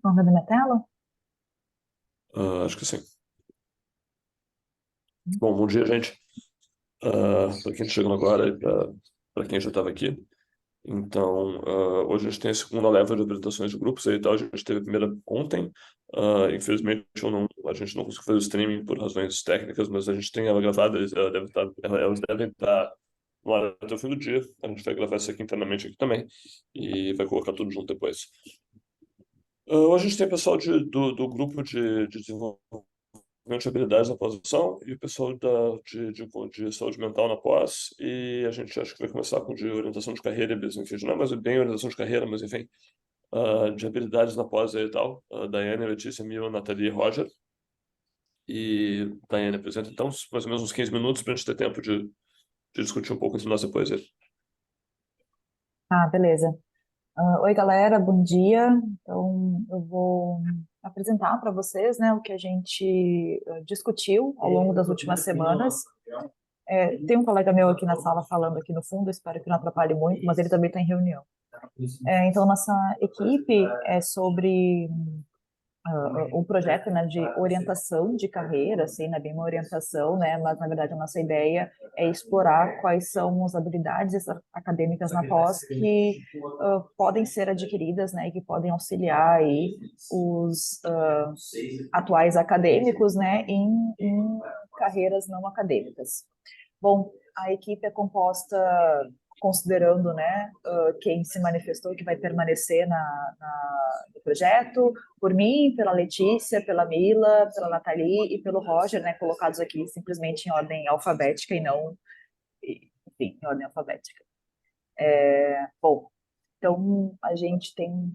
Estão vendo minha tela? Acho que sim. Bom, bom dia, gente. Para quem está chegando agora e para quem já estava aqui. Então, hoje a gente tem a segunda leva de apresentações de grupos aí e tal. A gente teve a primeira ontem. Infelizmente, a gente não conseguiu fazer o streaming por razões técnicas, mas a gente tem ela gravada. Elas devem estar no ar até o fim do dia. A gente vai gravar isso aqui internamente aqui também e vai colocar tudo junto depois. Hoje a gente tem o pessoal do grupo de desenvolvimento de habilidades na pós-graduação e o pessoal de saúde mental na pós. E a gente acho que vai começar com de orientação de carreira e business. Enfim, não é mais bem orientação de carreira, mas enfim, de habilidades na pós aí e tal. Daiane, Letícia, Mila, Nathalie e Roger. E Daiane apresenta então mais ou menos uns 15 minutos para a gente ter tempo de discutir um pouco entre nós depois aí. Ah, beleza. Oi, galera, bom dia. Então, eu vou apresentar para vocês, né, o que a gente discutiu ao longo das últimas semanas. Tem um colega meu aqui na sala falando aqui no fundo, espero que não atrapalhe muito, mas ele também está em reunião. Então, nossa equipe é sobre o projeto, né, de orientação de carreira, assim, não é bem uma orientação, né, mas na verdade a nossa ideia é explorar quais são as habilidades acadêmicas na pós que podem ser adquiridas, né, e que podem auxiliar aí os atuais acadêmicos, né, em carreiras não acadêmicas. Bom, a equipe é composta considerando, né, quem se manifestou que vai permanecer no projeto, por mim, pela Letícia, pela Mila, pela Nathalie e pelo Roger, né, colocados aqui simplesmente em ordem alfabética e não, enfim, em ordem alfabética. Bom, então a gente tem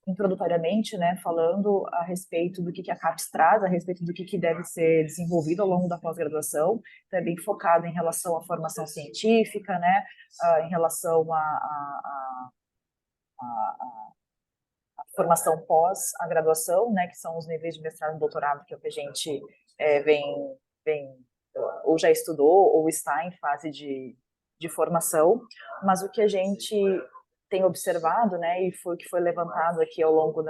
introdutoriamente, né, falando a respeito do que a CAPES traz, a respeito do que deve ser desenvolvido ao longo da pós-graduação, também focado em relação à formação científica, né, em relação à formação pós a graduação, né, que são os níveis de mestrado e doutorado, que é o que a gente vem ou já estudou ou está em fase de formação, mas o que a gente tem observado, né, e foi o que foi levantado aqui ao longo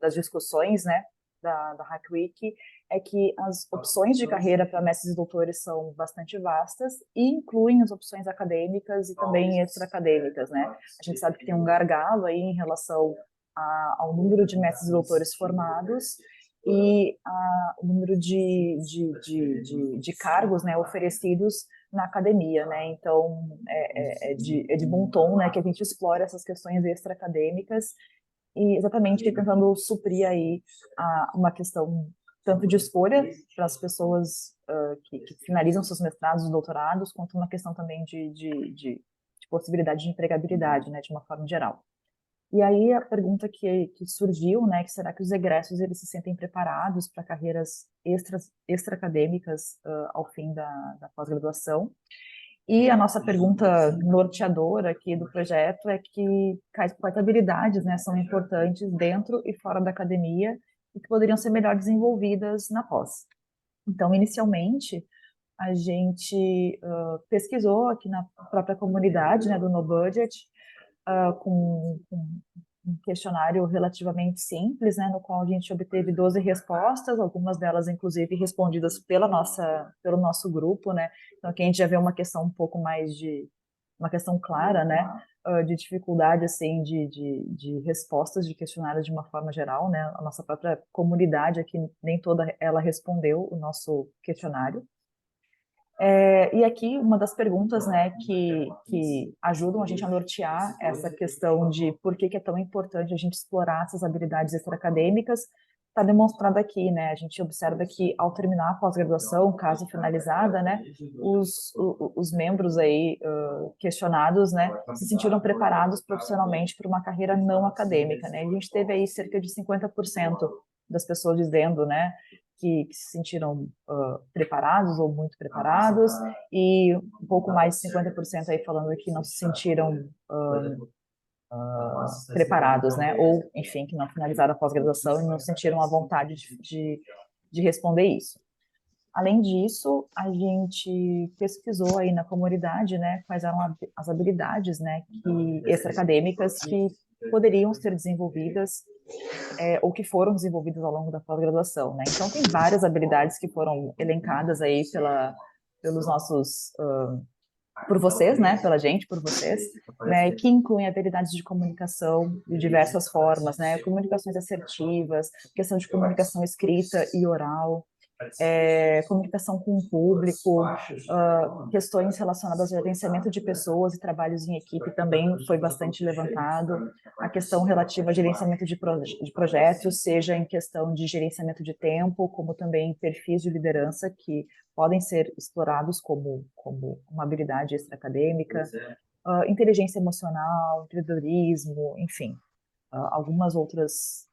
das discussões, né, da Hack Week, é que as opções de carreira para mestres e doutores são bastante vastas e incluem as opções acadêmicas e também extra-acadêmicas, né? A gente sabe que tem um gargalo aí em relação ao número de mestres e doutores formados e o número de cargos, né, oferecidos na academia, né? Então, é de bom tom, né, que a gente explora essas questões extra-acadêmicas e exatamente tentando suprir aí uma questão tanto de escolha para as pessoas que finalizam seus mestrados e doutorados, quanto uma questão também de possibilidade de empregabilidade, né, de uma forma geral. E aí a pergunta que surgiu, né, que será que os egressos eles se sentem preparados para carreiras extra-acadêmicas ao fim da pós-graduação? E a nossa pergunta norteadora aqui do projeto é que quais habilidades, né, são importantes dentro e fora da academia e que poderiam ser melhor desenvolvidas na pós. Então, inicialmente, a gente pesquisou aqui na própria comunidade, né, do No Budget, com um questionário relativamente simples, né, no qual a gente obteve 12 respostas, algumas delas, inclusive, respondidas pelo nosso grupo, né, então aqui a gente já vê uma questão um pouco mais uma questão clara, né, de dificuldade, assim, de respostas de questionários de uma forma geral, né, a nossa própria comunidade aqui, nem toda ela respondeu o nosso questionário. E aqui uma das perguntas, né, que ajudam a gente a nortear essa questão de por que é tão importante a gente explorar essas habilidades extraacadêmicas está demonstrada aqui, né? A gente observa que ao terminar a pós-graduação, caso finalizada, né, os membros aí questionados, né, se sentiram preparados profissionalmente para uma carreira não acadêmica, né? A gente teve aí cerca de 50% das pessoas dizendo, né, que se sentiram preparados ou muito preparados, e um pouco mais de 50% aí falando que não se sentiram preparados, né? Ou, enfim, que não finalizaram a pós-graduação e não sentiram a vontade de responder isso. Além disso, a gente pesquisou aí na comunidade, né, quais eram as habilidades, né, extra-acadêmicas que poderiam ser desenvolvidas ou que foram desenvolvidas ao longo da pós-graduação, né? Então, tem várias habilidades que foram elencadas aí pelos nossos, por vocês, né? Pela gente, por vocês, né? Que incluem habilidades de comunicação de diversas formas, né? Comunicações assertivas, questão de comunicação escrita e oral, comunicação com o público, questões relacionadas ao gerenciamento de pessoas e trabalhos em equipe também foi bastante levantado, a questão relativa ao gerenciamento de projetos, seja em questão de gerenciamento de tempo, como também perfis de liderança que podem ser explorados como uma habilidade extra-acadêmica, inteligência emocional, empreendedorismo, enfim, algumas outras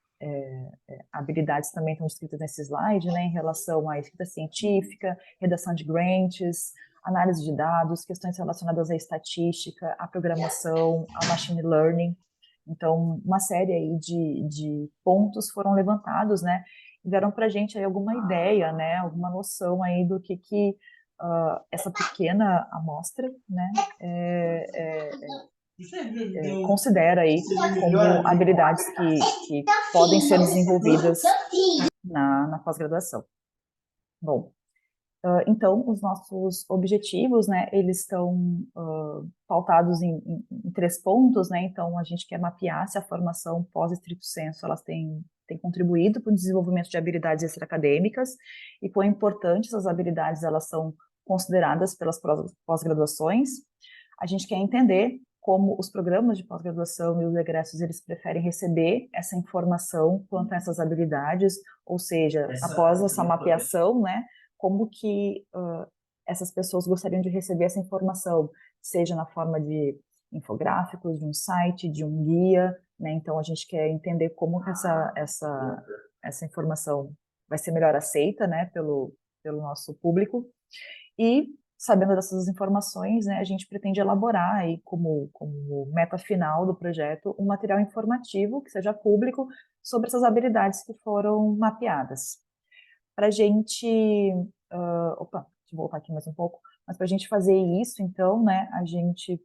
habilidades também estão descritas nesse slide, né, em relação à escrita científica, redação de grants, análise de dados, questões relacionadas à estatística, à programação, a machine learning. Então, uma série aí de pontos foram levantados, né, e deram para a gente aí alguma ideia, né, alguma noção aí do que essa pequena amostra, né, considera aí como habilidades que podem ser desenvolvidas na pós-graduação. Bom, então, os nossos objetivos, né, eles estão pautados em 3 pontos, né, então a gente quer mapear se a formação pós-estrito sensu, elas têm contribuído para o desenvolvimento de habilidades extraacadêmicas e quão importantes essas habilidades elas são consideradas pelas pós-graduações. A gente quer entender como os programas de pós-graduação e os egressos, eles preferem receber essa informação quanto a essas habilidades, ou seja, após essa mapeação, né, como que essas pessoas gostariam de receber essa informação, seja na forma de infográficos, de um site, de um guia, né, então a gente quer entender como que essa informação vai ser melhor aceita, né, pelo nosso público, e sabendo dessas informações, né, a gente pretende elaborar aí como meta final do projeto um material informativo que seja público sobre essas habilidades que foram mapeadas. Para a gente, deixa eu voltar aqui mais um pouco, mas para a gente fazer isso, então, né, a gente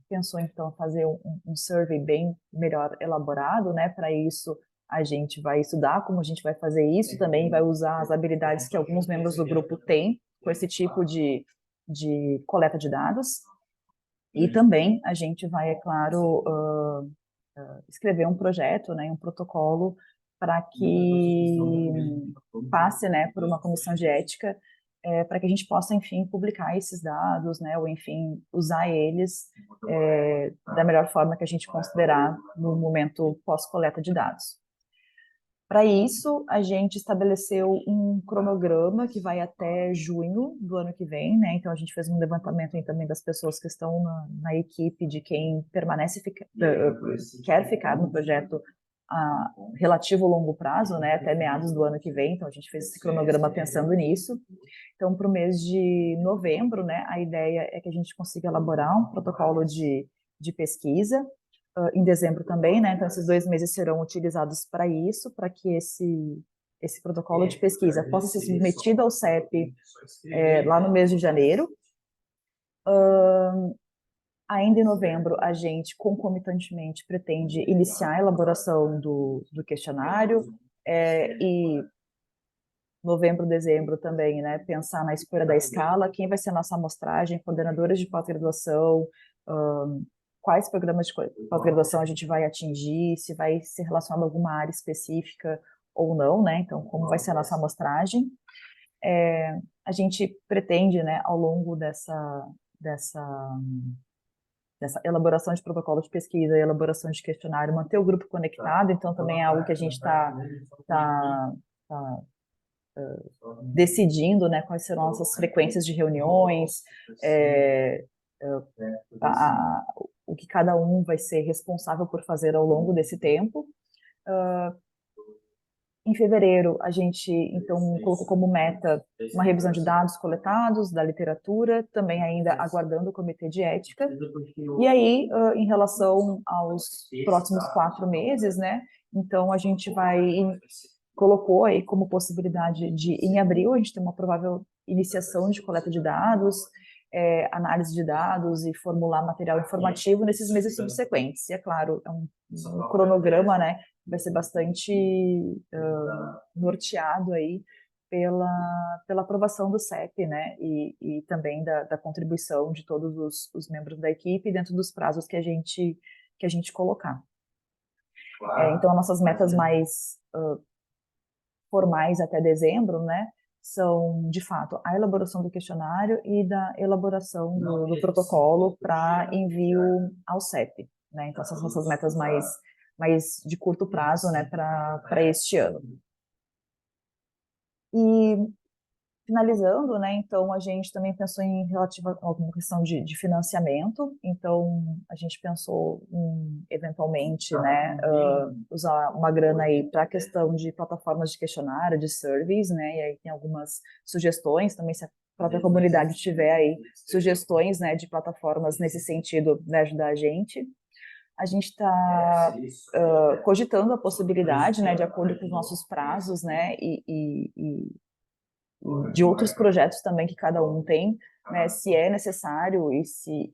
pensou então fazer um survey bem melhor elaborado, né, para isso a gente vai estudar como a gente vai fazer isso, também vai usar as habilidades que alguns membros do grupo têm com esse tipo de coleta de dados, e também a gente vai, é claro, escrever um projeto, né, um protocolo para que passe, né, por uma comissão de ética, para que a gente possa, enfim, publicar esses dados, né, ou, enfim, usar eles da melhor forma que a gente considerar no momento pós-coleta de dados. Para isso, a gente estabeleceu um cronograma que vai até junho do ano que vem, né? Então, a gente fez um levantamento aí também das pessoas que estão na equipe, de quem quer ficar no projeto a relativo longo prazo, né? Até meados do ano que vem. Então, a gente fez esse cronograma pensando nisso. Então, para o mês de novembro, né? A ideia é que a gente consiga elaborar um protocolo de pesquisa, em dezembro também, né? Então, esses 2 meses serão utilizados para isso, para que esse protocolo de pesquisa possa ser submetido ao CEP lá no mês de janeiro. Ainda em novembro, a gente, concomitantemente, pretende iniciar a elaboração do questionário e novembro, dezembro também, né? Pensar na escolha da escala, quem vai ser a nossa amostragem, coordenadores de pós-graduação, quais programas de pós-graduação a gente vai atingir, se vai ser relacionado a alguma área específica ou não, né? Então, como vai ser a nossa amostragem. A gente pretende, né, ao longo dessa elaboração de protocolo de pesquisa e elaboração de questionário, manter o grupo conectado, então também é algo que a gente está decidindo, né, quais serão nossas frequências de reuniões, o que cada um vai ser responsável por fazer ao longo desse tempo. Em fevereiro, a gente, então, colocou como meta uma revisão de dados coletados, da literatura, também ainda aguardando o comitê de ética. E aí, em relação aos próximos 4 meses, né, então a gente colocou aí como possibilidade de, em abril, a gente ter uma provável iniciação de coleta de dados, análise de dados e formular material informativo nesses meses subsequentes. E é claro, é um cronograma, né, vai ser bastante norteado aí pela aprovação do CEP, né, e também da contribuição de todos os membros da equipe dentro dos prazos que a gente colocar. Então, nossas metas mais formais até dezembro, né, são, de fato, a elaboração do questionário e da elaboração do protocolo para envio ao CEP, né, então essas são nossas metas mais de curto prazo, né, para este ano. E finalizando, né, então a gente também pensou em relativa a alguma questão de financiamento, então a gente pensou em, eventualmente, né, usar uma grana aí para a questão de plataformas de questionário, de surveys, né, e aí tem algumas sugestões também, se a própria comunidade tiver aí sugestões, né, de plataformas nesse sentido, de ajudar a gente. A gente está cogitando a possibilidade, né, de acordo com os nossos prazos, né, e de outros projetos também que cada um tem, né, se é necessário e se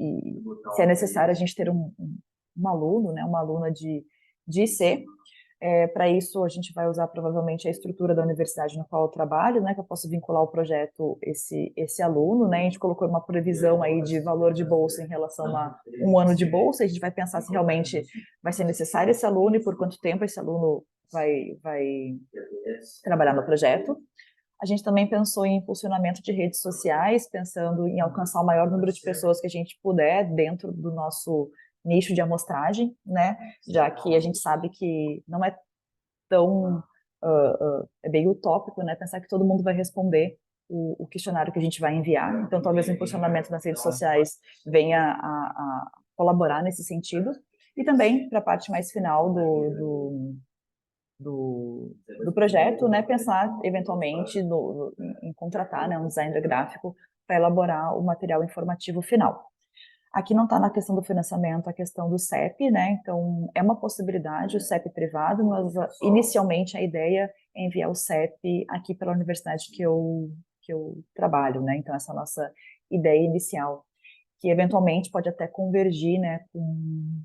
é necessário a gente ter um aluno, né, uma aluna de IC. Para isso, a gente vai usar provavelmente a estrutura da universidade na qual eu trabalho, né, que eu posso vincular o projeto esse aluno, né, a gente colocou uma previsão aí de valor de bolsa em relação a um ano de bolsa, a gente vai pensar se realmente vai ser necessário esse aluno e por quanto tempo esse aluno vai trabalhar no projeto. A gente também pensou em impulsionamento de redes sociais, pensando em alcançar o maior número de pessoas que a gente puder dentro do nosso nicho de amostragem, né? Já que a gente sabe que não é tão é bem utópico, né? Pensar que todo mundo vai responder o questionário que a gente vai enviar. Então, talvez o impulsionamento nas redes sociais venha a colaborar nesse sentido. E também, para a parte mais final do projeto, né, pensar eventualmente em contratar, né, um designer gráfico para elaborar o material informativo final. Aqui não está na questão do financiamento a questão do CEP, né, então é uma possibilidade o CEP privado, mas inicialmente a ideia é enviar o CEP aqui pela universidade que eu trabalho, né, então essa é a nossa ideia inicial, que eventualmente pode até convergir, né, com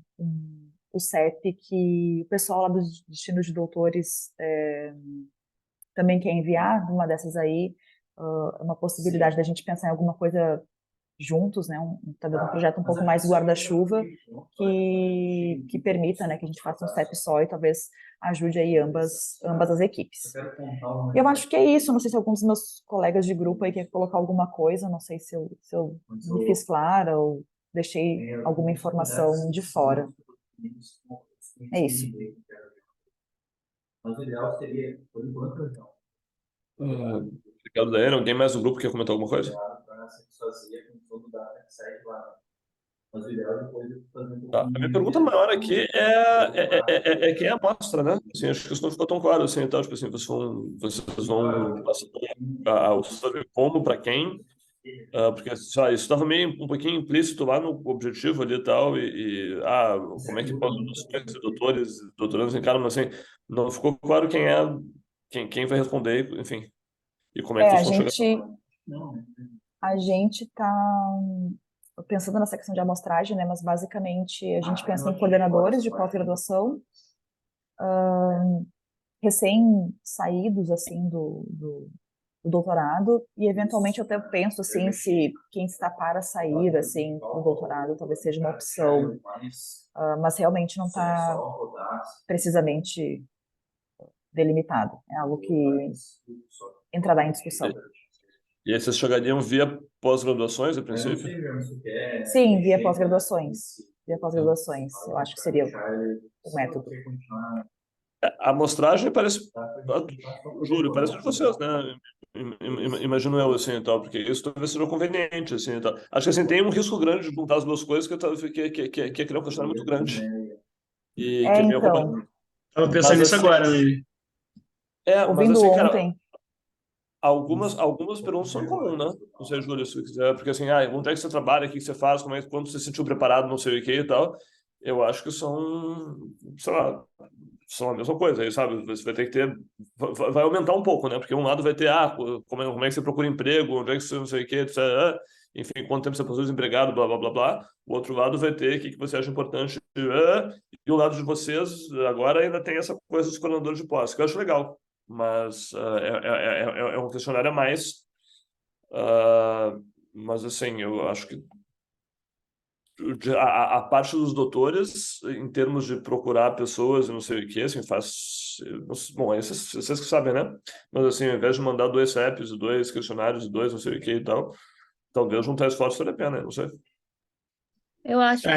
o CEP que o pessoal lá dos destinos de doutores também quer enviar, uma dessas aí, uma possibilidade da gente pensar em alguma coisa juntos, né, talvez um projeto um pouco mais guarda-chuva que permita, né, que a gente faça um CEP só e talvez ajude aí ambas as equipes. Eu acho que é isso, não sei se alguns dos meus colegas de grupo aí quer colocar alguma coisa, não sei se eu me fiz clara ou deixei alguma informação de fora. É isso. Mas o ideal seria, por enquanto, então. Obrigado, Daiane. Alguém mais do grupo quer comentar alguma coisa? Mas o ideal é depois de fazer Tá. A minha pergunta maior aqui é quem é a amostra, né? Assim, acho que isso não ficou tão claro assim, então, tipo assim, vocês vão passar o saber como para quem, porque sei lá, isso estava meio um pouquinho implícito lá no objetivo ali e tal, como é que pós-graduações e doutores, doutorandos encaram, mas assim, não ficou claro quem vai responder, enfim, e como é que A vocês vão chegar. gente está pensando nessa questão de amostragem, né? Mas basicamente a gente pensa em coordenadores de pós-graduação, recém-saídos assim do doutorado e eventualmente eu até penso assim se quem está para sair assim do doutorado talvez seja uma opção, mas realmente não está precisamente delimitado. É algo que entrará em discussão. E aí vocês chegariam via pós-graduações, a princípio? Sim, via pós-graduações. Via pós-graduações, eu acho que seria o método. A amostragem parece, juro, parece de vocês, né? Imagino eu, assim, e tal, porque isso talvez seja conveniente, assim, e tal. Acho que, assim, tem um risco grande de juntar as duas coisas que é criar um questionário muito grande. E que é meio Então, complicado. Tava pensando Mas, nisso assim, agora, né? mas ouvindo assim, cara, ontem, algumas perguntas são comuns, né? Não sei, Júlio, se quiser, porque assim, onde é que você trabalha, o que você faz, quando você se sentiu preparado, não sei o que e tal. Eu acho que sei lá, são a mesma coisa, aí, sabe? Você vai ter que ter, vai aumentar um pouco, né? Porque um lado vai ter, como é que você procura emprego, onde é que você não sei o que, etc. enfim, quanto tempo você passou desempregado, blá, blá, blá, blá. O outro lado vai ter o que você acha importante. E o lado de vocês, agora ainda tem essa coisa dos coordenadores de pós, que eu acho legal. Mas é um questionário a mais. Mas, assim, eu acho que a parte dos doutores, em termos de procurar pessoas e não sei o que, assim, faz... Bom, vocês que sabem, né? Mas, assim, ao invés de mandar 2 CEPs e 2 questionários e 2 não sei o que e tal, talvez juntar esforços vale a pena, não sei. Eu acho que,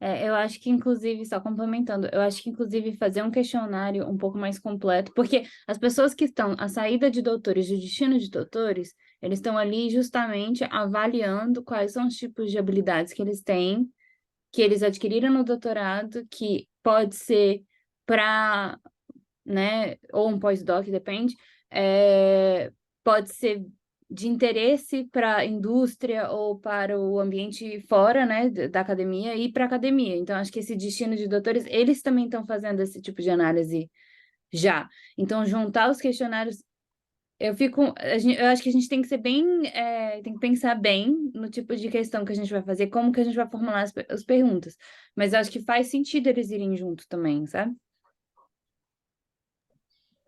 É, eu acho que, inclusive, só complementando, eu acho que, inclusive, fazer um questionário um pouco mais completo, porque as pessoas que estão à saída de doutores, de destino de doutores, eles estão ali justamente avaliando quais são os tipos de habilidades que eles têm, que eles adquiriram no doutorado, que pode ser para, né, ou um pós-doc, depende, pode ser de interesse para a indústria ou para o ambiente fora, né, da academia e para a academia. Então, acho que esse destino de doutores, eles também estão fazendo esse tipo de análise já. Então, juntar os questionários, eu acho que a gente tem que ser bem, tem que pensar bem no tipo de questão que a gente vai fazer, como que a gente vai formular as perguntas. Mas eu acho que faz sentido eles irem junto também, sabe?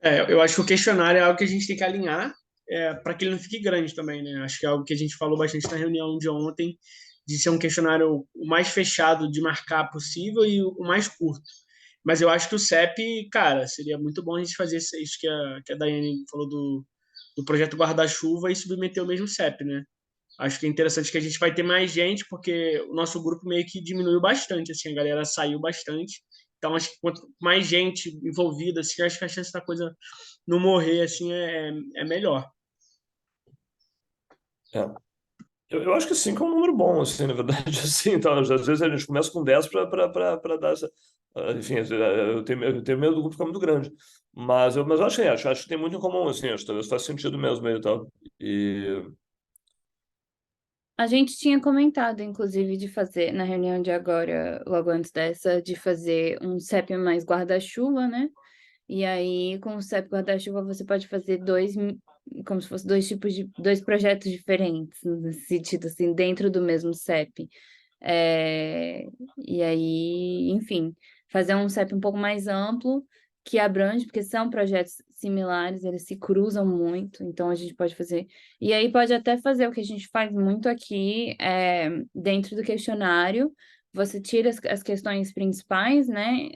eu acho que o questionário é algo que a gente tem que alinhar para que ele não fique grande também, né? Acho que é algo que a gente falou bastante na reunião de ontem, de ser um questionário o mais fechado de marcar possível e o mais curto. Mas eu acho que o CEP, cara, seria muito bom a gente fazer isso que a Daiane falou do projeto Guarda-Chuva e submeter o mesmo CEP, né? Acho que é interessante que a gente vai ter mais gente, porque o nosso grupo meio que diminuiu bastante, assim, a galera saiu bastante. Então, acho que quanto mais gente envolvida, assim, acho que a chance da coisa não morrer, assim, é melhor. É. Eu acho que 5 é um número bom, assim, na verdade, assim, então, às vezes a gente começa com 10 para dar essa... Enfim, eu tenho medo do grupo ficar muito grande, mas eu acho que tem muito em comum, assim, acho que talvez faz sentido mesmo aí e tal, e... A gente tinha comentado, inclusive, de fazer, na reunião de agora, logo antes dessa, de fazer um CEP mais guarda-chuva, né? E aí, com o CEP guarda-chuva, você pode fazer como se fosse dois projetos diferentes, nesse sentido, assim, dentro do mesmo CEP. E aí, enfim, fazer um CEP um pouco mais amplo, que abrange, porque são projetos similares, eles se cruzam muito, então a gente pode fazer. E aí pode até fazer o que a gente faz muito aqui, dentro do questionário, você tira as questões principais, né,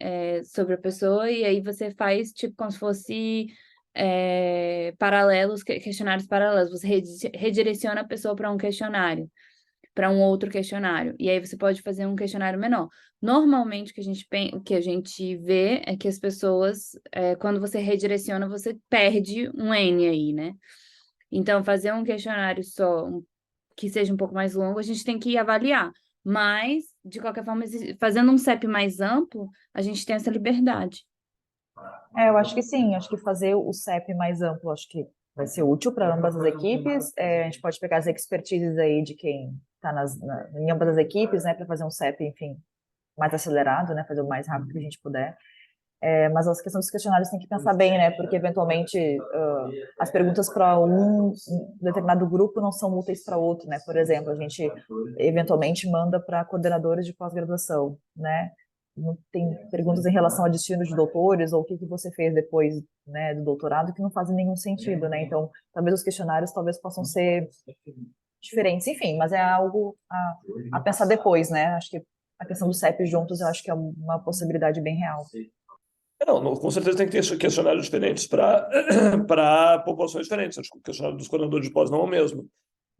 sobre a pessoa, e aí você faz, tipo, como se fosse paralelos, questionários paralelos. Você redireciona a pessoa para um questionário, para um outro questionário. E aí você pode fazer um questionário menor. Normalmente, o que a gente vê é que as pessoas, quando você redireciona, você perde um N aí, né? Então, fazer um questionário só, que seja um pouco mais longo, a gente tem que avaliar. Mas, de qualquer forma, fazendo um CEP mais amplo, a gente tem essa liberdade. Eu acho que sim, acho que fazer o CEP mais amplo, acho que vai ser útil para ambas as equipes. A gente pode pegar as expertises aí de quem está em ambas as equipes, né, para fazer um CEP, enfim, mais acelerado, né, fazer o mais rápido que a gente puder. Mas as questões dos questionários tem que pensar bem, né, porque eventualmente as perguntas para um determinado grupo não são úteis para outro, né. Por exemplo, a gente eventualmente manda para coordenadores de pós-graduação, né. Tem perguntas em relação a destino de doutores ou o que você fez depois, né, do doutorado que não fazem nenhum sentido, né? Então, talvez os questionários talvez possam ser diferentes, enfim, mas é algo a pensar depois, né? Acho que a questão dos CEP juntos, eu acho que é uma possibilidade bem real. Não, com certeza tem que ter questionários diferentes para populações diferentes. Acho que o questionário dos coordenadores de pós não é o mesmo.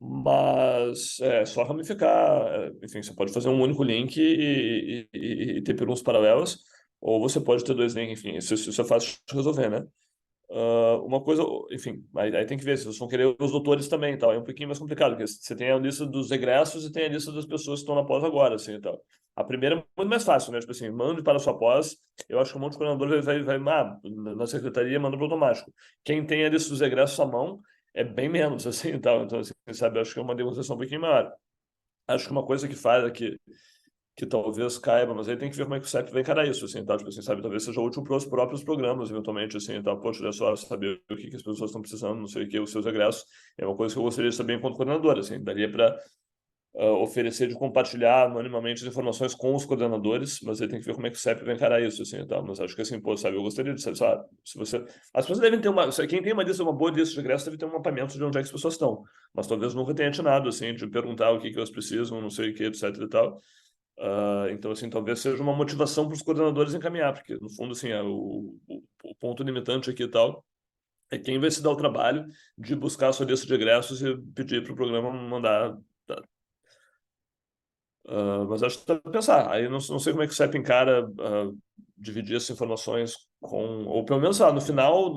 Mas é só ramificar. Enfim, você pode fazer um único link e ter perguntas paralelas, ou você pode ter 2 links, enfim, isso é fácil de resolver, né? Uma coisa, enfim, aí tem que ver se vocês vão querer os doutores também e tal. É um pouquinho mais complicado, porque você tem a lista dos egressos e tem a lista das pessoas que estão na pós agora, assim e tal. A primeira é muito mais fácil, né? Tipo assim, mande para a sua pós. Eu acho que um monte de coordenador vai na secretaria, manda para automático. Quem tem a lista dos egressos à mão é bem menos, assim e tal. Então, assim, sabe, eu acho que é uma demonstração um pouquinho maior. Acho que uma coisa que faz aqui que talvez caiba, mas aí tem que ver como é que o CEP vai encarar isso, assim, tá? Tipo assim, sabe, talvez seja útil para os próprios programas, eventualmente, assim, tá? Poxa, olha só, saber o que as pessoas estão precisando, não sei o que, os seus egressos, é uma coisa que eu gostaria de saber enquanto coordenador, assim, daria para oferecer de compartilhar anonimamente as informações com os coordenadores, mas aí tem que ver como é que o CEP vai encarar isso, assim, tá? Mas acho que assim, pô, sabe, eu gostaria de saber, se você... As pessoas devem ter quem tem uma boa lista de egressos deve ter um mapeamento de onde é que as pessoas estão, mas talvez nunca tenha atinado, assim, de perguntar o que elas precisam, não sei o que, etc e tal. Então, assim, talvez seja uma motivação para os coordenadores encaminhar, porque, no fundo, assim, o ponto limitante aqui e tal é quem vai se dar o trabalho de buscar a sua lista de egressos e pedir para o programa mandar. Tá? Mas acho que dá para pensar. Aí não sei como é que o CEP encara dividir essas informações com. Ou pelo menos, no final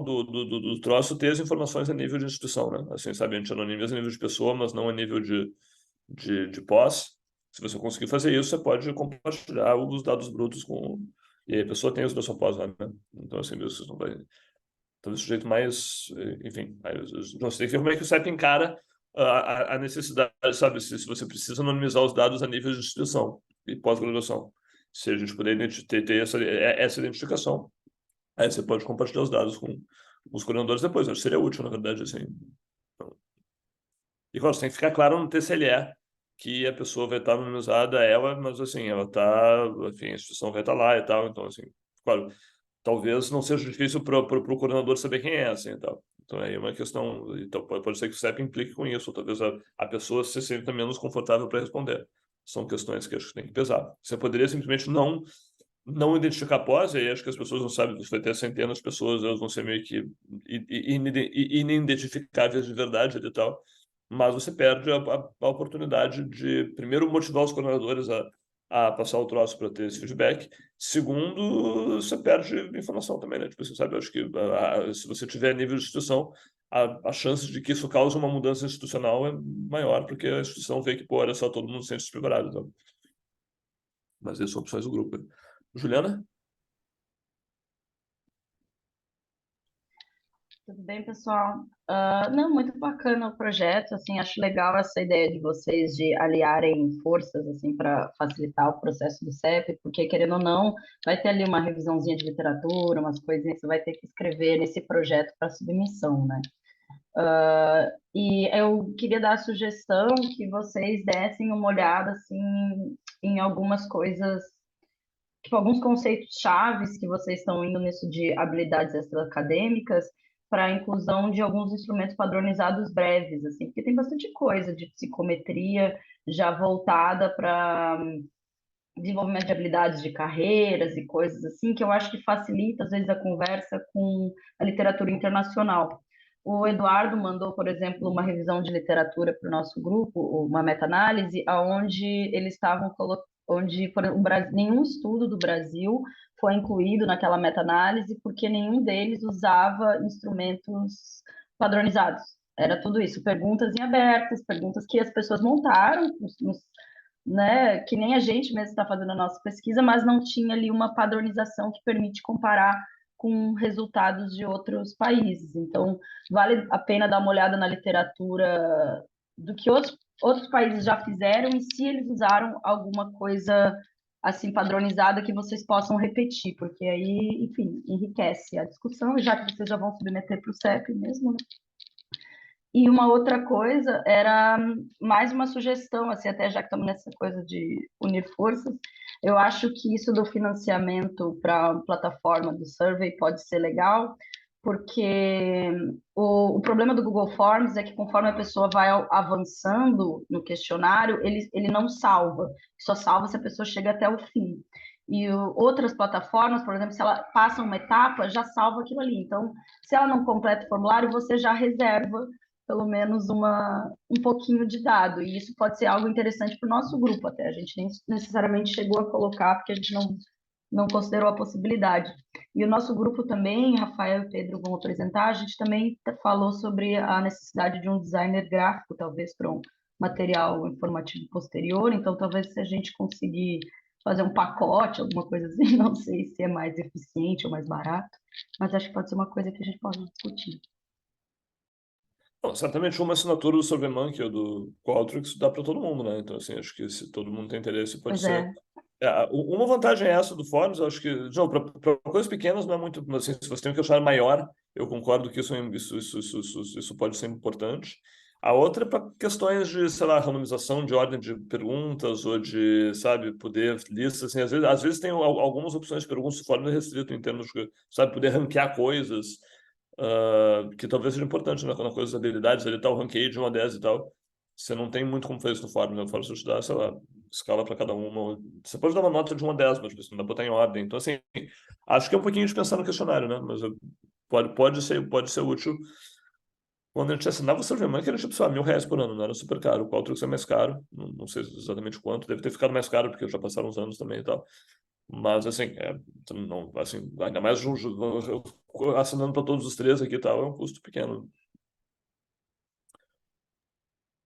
do troço, ter as informações a nível de instituição, né? Assim, sabe, a gente anonimiza a nível de pessoa, mas não a nível de pós. Se você conseguir fazer isso, você pode compartilhar os dados brutos com. E aí a pessoa tem os da sua pós lá, né? Então, assim, isso não vai. Então, desse jeito mais. Enfim, você tem que ver como é que o CEP encara a necessidade, sabe? Se você precisa anonimizar os dados a nível de instituição e pós-graduação. Se a gente puder ter essa identificação, aí você pode compartilhar os dados com os coordenadores depois. Acho que seria útil, na verdade, assim. E claro, você tem que ficar claro no TCLE que a pessoa vai estar anonimizada, ela, mas assim, ela está, enfim, a instituição vai estar lá e tal, então assim, claro, talvez não seja difícil para o coordenador saber quem é, assim, e tal. Então aí é uma questão, então pode ser que o CEP implique com isso, ou talvez a pessoa se sinta menos confortável para responder. São questões que acho que tem que pesar. Você poderia simplesmente não identificar após, e aí acho que as pessoas não sabem, você vai ter centenas de pessoas, elas vão ser meio que inidentificáveis de verdade e tal, mas você perde a oportunidade de, primeiro, motivar os coordenadores a passar o troço para ter esse feedback. Segundo, você perde informação também, né? Tipo, você sabe, eu acho que se você tiver nível de instituição, a chance de que isso cause uma mudança institucional é maior, porque a instituição vê que, pô, olha só, todo mundo se sente despreparado. Então. Mas essas são opções do grupo. Juliana? Tudo bem, pessoal? Não, muito bacana o projeto, assim, acho legal essa ideia de vocês de aliarem forças, assim, para facilitar o processo do CEP, porque, querendo ou não, vai ter ali uma revisãozinha de literatura, umas coisinhas que você vai ter que escrever nesse projeto para submissão, né? E eu queria dar a sugestão que vocês dessem uma olhada, assim, em algumas coisas, tipo, alguns conceitos chaves que vocês estão indo nisso de habilidades extraacadêmicas para a inclusão de alguns instrumentos padronizados breves, assim, porque tem bastante coisa de psicometria já voltada para desenvolvimento de habilidades de carreiras e coisas assim, que eu acho que facilita, às vezes, a conversa com a literatura internacional. O Eduardo mandou, por exemplo, uma revisão de literatura para o nosso grupo, uma meta-análise, onde eles estavam onde por exemplo, nenhum estudo do Brasil foi incluído naquela meta-análise, porque nenhum deles usava instrumentos padronizados. Era tudo isso, perguntas em abertas, perguntas que as pessoas montaram né, que nem a gente mesmo está fazendo a nossa pesquisa, mas não tinha ali uma padronização que permite comparar com resultados de outros países. Então, vale a pena dar uma olhada na literatura do que outros países já fizeram e se eles usaram alguma coisa assim padronizada que vocês possam repetir, porque aí, enfim, enriquece a discussão, já que vocês já vão submeter para o CEP mesmo, né? E uma outra coisa era mais uma sugestão, assim, até já que estamos nessa coisa de unir forças, eu acho que isso do financiamento para a plataforma do Survey pode ser legal, porque o problema do Google Forms é que conforme a pessoa vai avançando no questionário, ele não salva, só salva se a pessoa chega até o fim. E outras plataformas, por exemplo, se ela passa uma etapa, já salva aquilo ali. Então, se ela não completa o formulário, você já reserva pelo menos um pouquinho de dado, e isso pode ser algo interessante para o nosso grupo até, a gente nem necessariamente chegou a colocar, porque a gente não considerou a possibilidade. E o nosso grupo também, Rafael e Pedro vão apresentar, a gente também falou sobre a necessidade de um designer gráfico, talvez para um material informativo posterior, então talvez se a gente conseguir fazer um pacote, alguma coisa assim, não sei se é mais eficiente ou mais barato, mas acho que pode ser uma coisa que a gente pode discutir. Bom, certamente uma assinatura do SurveyMonkey ou do Qualtrics dá para todo mundo, né? Então, assim, acho que se todo mundo tem interesse, pode Pois ser. é. Uma vantagem é essa do Forms, eu acho que, para coisas pequenas não é muito, mas assim, se você tem um questionário maior, eu concordo que isso pode ser importante. A outra é para questões de, sei lá, randomização de ordem de perguntas ou de, sabe, poder listas, assim, às vezes tem algumas opções de perguntas de forma restrita em termos de, sabe, poder ranquear coisas, que talvez seja importante, né, quando a coisa das habilidades, ele tá o ranqueio de 1 a 10 e tal. Você não tem muito como fazer isso no Forms, né? No Forms você te dá, sei lá, escala para cada uma. Você pode dar uma nota de 1 a 10, mas você não dá pra botar em ordem. Então, assim, acho que é um pouquinho de pensar no questionário, né? Mas pode ser útil. Quando a gente assinava o SurveyMonkey, era tipo, sei lá, R$ 1.000 por ano, não era super caro. O Qualtrics é mais caro, não sei exatamente quanto, deve ter ficado mais caro, porque já passaram uns anos também e tal. Mas, assim, não, assim, ainda mais assinando para todos os três aqui e tal, é um custo pequeno.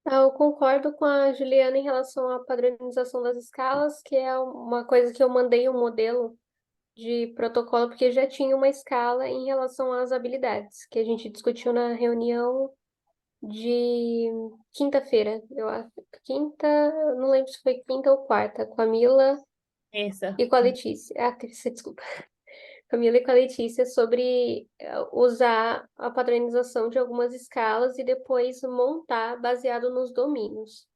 Eu concordo com a Juliana em relação à padronização das escalas, que é uma coisa que eu mandei um modelo de protocolo, porque já tinha uma escala em relação às habilidades, que a gente discutiu na reunião de quinta-feira, eu acho. Quinta, não lembro se foi quinta ou quarta, com a Mila Essa. e com a Letícia. Ah, desculpa. Camila e com a Letícia sobre usar a padronização de algumas escalas e depois montar baseado nos domínios.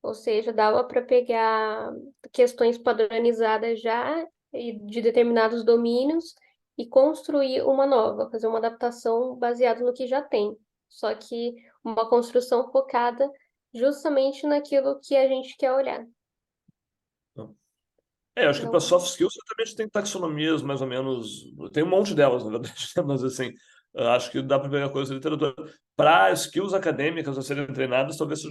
Ou seja, dava para pegar questões padronizadas já e de determinados domínios e construir uma nova, fazer uma adaptação baseada no que já tem. Só que uma construção focada justamente naquilo que a gente quer olhar. Acho que Não. para soft skills você também tem taxonomias mais ou menos. Tem um monte delas, na verdade, né? Mas assim, acho que dá para pegar coisa da literatura. Para skills acadêmicas a serem treinadas, talvez isso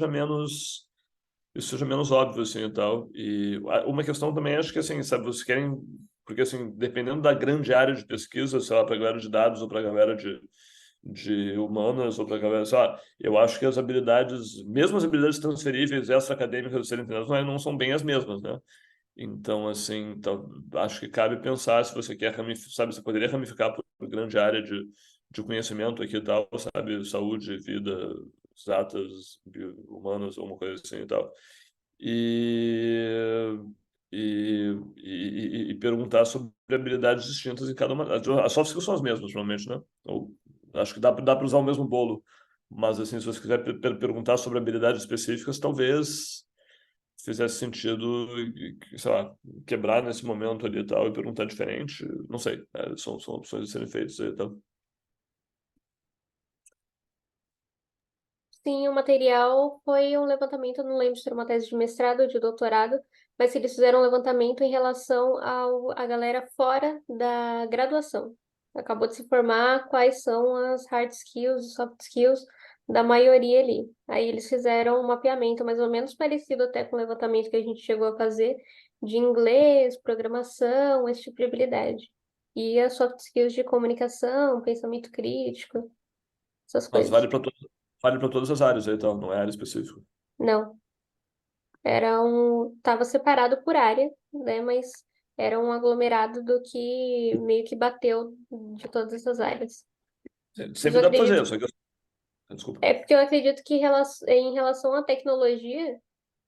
seja menos óbvio, assim, e tal. E uma questão também, acho que, assim, sabe, vocês querem... Porque, assim, dependendo da grande área de pesquisa, sei lá, para a galera de dados ou para a galera de humanas ou para a galera, sei lá, eu acho que as habilidades, mesmo as habilidades transferíveis extra-acadêmicas a serem treinadas, não são bem as mesmas, né? Então, assim, então, acho que cabe pensar se você quer ramificar, sabe, você poderia ramificar por grande área de conhecimento aqui e tal, sabe, saúde, vida, exatas, humanas, ou uma coisa assim e tal. E, e perguntar sobre habilidades distintas em cada uma. As soft skills são as mesmas, normalmente, né? Ou, acho que dá para usar o mesmo bolo, mas, assim, se você quiser perguntar sobre habilidades específicas, talvez fizesse sentido, sei lá, quebrar nesse momento ali e tal e perguntar diferente. Não sei, são opções a serem feitas aí e tal. Sim, o material foi um levantamento, não lembro se era uma tese de mestrado ou de doutorado, mas eles fizeram um levantamento em relação à galera fora da graduação. Acabou de se formar, quais são as hard skills e soft skills da maioria ali. Aí eles fizeram um mapeamento mais ou menos parecido até com o levantamento que a gente chegou a fazer de inglês, programação, esse tipo de habilidade. E as soft skills de comunicação, pensamento crítico, essas Mas coisas. vale para todas as áreas aí e tal, não é área específica. Não. Tava separado por área, né? Mas era um aglomerado do que meio que bateu de todas essas áreas. Mas eu Sempre dá para fazer, acredito, só que... Desculpa. é porque eu acredito que em relação à tecnologia,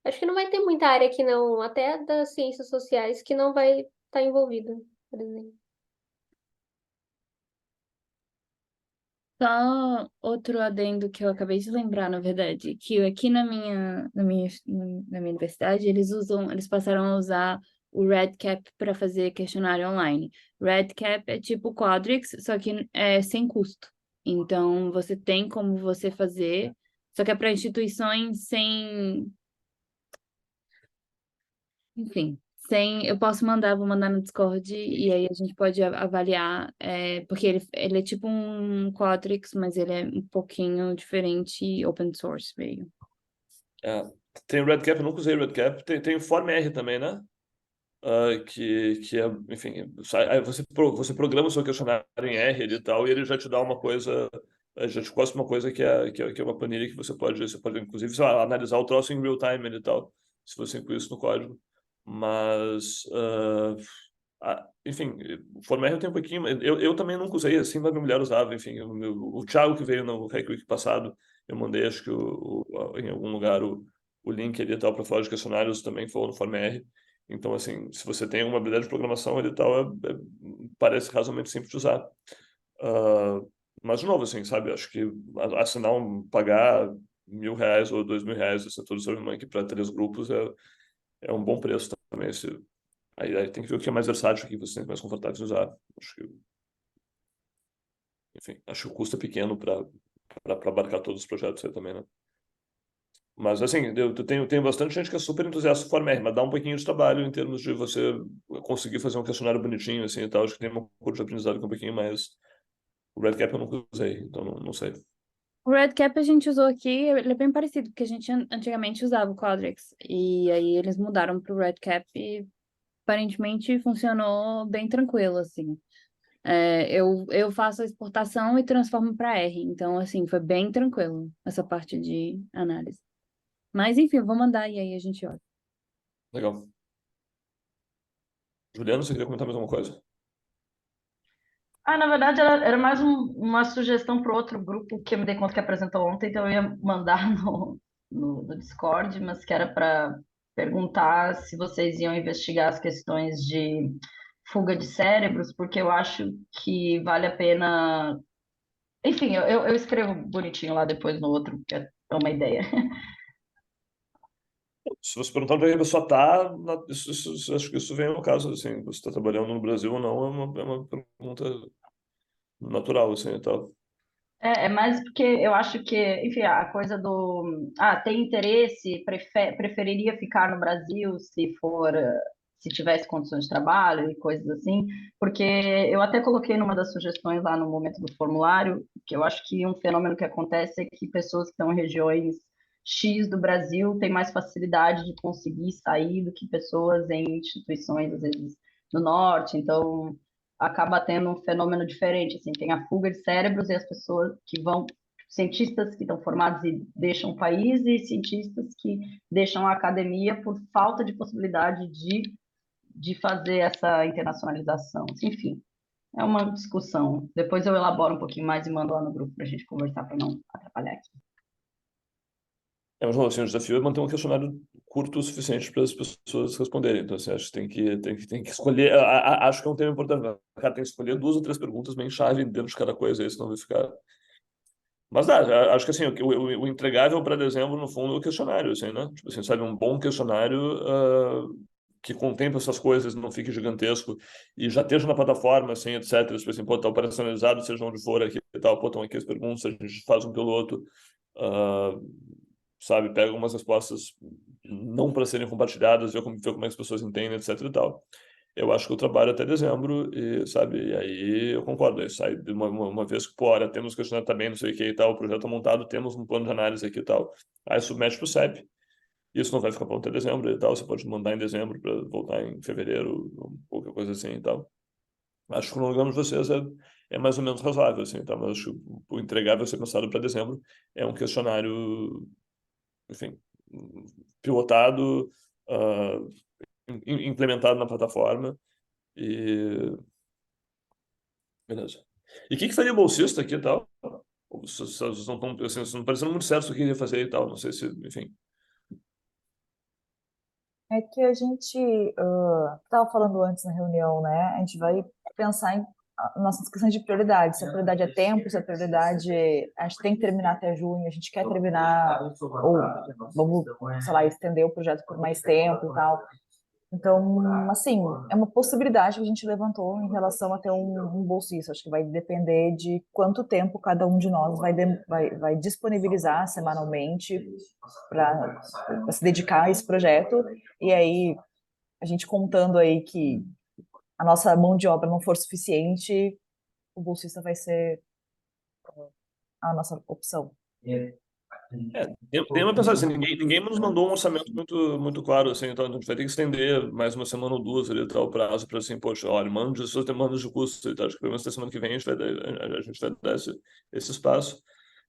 acho que não vai ter muita área que não, até das ciências sociais, que não vai estar envolvida, por exemplo. Só outro adendo que eu acabei de lembrar, na verdade, que aqui na minha universidade, eles passaram a usar o RedCap para fazer questionário online. RedCap é tipo Quadrix, só que é sem custo. Então, você tem como você fazer, só que é para instituições sem, enfim, eu posso mandar, vou mandar no Discord e aí a gente pode avaliar, porque ele é tipo um Quadrix, mas ele é um pouquinho diferente e open source meio. É, tem o RedCap, eu nunca usei o RedCap. Tem o FormR também, né? Que é, enfim, aí você programa o seu questionário em R e tal, e ele já te dá uma coisa, já te cospe uma coisa que é uma planilha que você pode inclusive, sei lá, analisar o troço em real time e tal, se você incluir isso no código. Mas Enfim, o Former eu tenho um pouquinho, eu também nunca usei assim, mas minha mulher usava, enfim, o Thiago que veio no Hack Week passado, eu mandei, acho que em algum lugar o link ali e tal para falar de questionários também foi no Former. Então, assim, se você tem uma habilidade de programação ali e tal, parece razoavelmente simples de usar. Ah, mas, de novo, assim, sabe, acho que assinar pagar R$ 1.000 ou R$ 2.000 do setor do SurveyMonkey para 3 grupos é um bom preço também. Aí tem que ver o que é mais versátil, o que você tem mais confortável em usar. Enfim, acho que o custo é pequeno para abarcar todos os projetos aí também, né? Mas, assim, eu tenho bastante gente que é super entusiasta do Former, mas dá um pouquinho de trabalho em termos de você conseguir fazer um questionário bonitinho, assim, e tal. Acho que tem uma curva de aprendizado que é um pouquinho mais... O Redcap eu nunca usei, então não sei. O Redcap a gente usou aqui, ele é bem parecido, porque a gente antigamente usava o Quadrix. E aí eles mudaram para o Redcap e aparentemente funcionou bem tranquilo, assim. Eu faço a exportação e transformo para R. Então, assim, foi bem tranquilo essa parte de análise. Mas, enfim, eu vou mandar e aí a gente olha. Legal. Juliano, você queria comentar mais alguma coisa? Ah, na verdade, era mais uma sugestão para outro grupo que eu me dei conta que apresentou ontem, então eu ia mandar no Discord, mas que era para perguntar se vocês iam investigar as questões de fuga de cérebros, porque eu acho que vale a pena. Enfim, eu escrevo bonitinho lá depois no outro, que é uma ideia. Se você perguntar para a pessoa está, acho que isso vem ao caso, assim, você está trabalhando no Brasil ou não, é uma pergunta natural, assim, e tal. É mais porque eu acho que, enfim, a coisa tem interesse, preferiria ficar no Brasil se for, se tivesse condições de trabalho e coisas assim, porque eu até coloquei numa das sugestões lá no momento do formulário, que eu acho que um fenômeno que acontece é que pessoas que estão em regiões X do Brasil têm mais facilidade de conseguir sair do que pessoas em instituições, às vezes, no norte, então acaba tendo um fenômeno diferente, assim, tem a fuga de cérebros e as pessoas que vão, cientistas que estão formados e deixam o país e cientistas que deixam a academia por falta de possibilidade de fazer essa internacionalização. Enfim, é uma discussão. Depois eu elaboro um pouquinho mais e mando lá no grupo para a gente conversar, para não atrapalhar aqui. Mas, assim, o desafio é manter um questionário curto o suficiente para as pessoas responderem. Então, assim, acho que tem que escolher. Acho que é um tema importante, né? O cara tem que escolher 2 ou 3 perguntas bem chave dentro de cada coisa, aí senão vai ficar. Mas dá, acho que assim, o entregável para dezembro, no fundo, é o questionário, assim, né? Tipo assim, sabe, um bom questionário que contemple essas coisas, não fique gigantesco e já esteja na plataforma, assim, etc. Tipo assim, pô, tá operacionalizado, seja onde for aqui e tal, pô, estão aqui as perguntas, a gente faz um piloto, ah, sabe, pega algumas respostas não para serem compartilhadas, vê como é que as pessoas entendem, etc e tal. Eu acho que eu trabalho até dezembro, e, sabe, e aí eu concordo, aí sai de uma vez que, pô, olha, temos questionário também, não sei o que e tal, o projeto é montado, temos um plano de análise aqui e tal. Aí submete para o CEP, isso não vai ficar pronto até dezembro e tal, você pode mandar em dezembro para voltar em fevereiro, ou qualquer coisa assim e tal. Acho que o cronograma de vocês é mais ou menos razoável, assim, tá? Mas acho que o entregável a ser pensado para dezembro é um questionário, enfim, pilotado, ah, implementado na plataforma e beleza. E o que faria bolsista aqui e tal? Vocês não estão assim, vocês não parecendo muito certo o que ia fazer e tal. Não sei se, enfim. É que a gente estava falando antes na reunião, né? A gente vai pensar em nossas questões de prioridade. Se a prioridade é tempo, se a prioridade a gente tem que terminar até junho, a gente quer terminar, ou vamos, sei lá, estender o projeto por mais tempo e tal. Então, assim, é uma possibilidade que a gente levantou em relação a ter um bolsista. Acho que vai depender de quanto tempo cada um de nós vai disponibilizar semanalmente para se dedicar a esse projeto. E aí, a gente contando aí que a nossa mão de obra não for suficiente, o bolsista vai ser a nossa opção. Tem uma pensada assim, ninguém nos mandou um orçamento muito, muito claro, assim, então a gente vai ter que estender mais uma semana ou 2 ali, tal, o prazo para assim, poxa, olha, manda as suas demandas de custo e tal. Acho que pelo menos na semana que vem a gente vai dar esse espaço.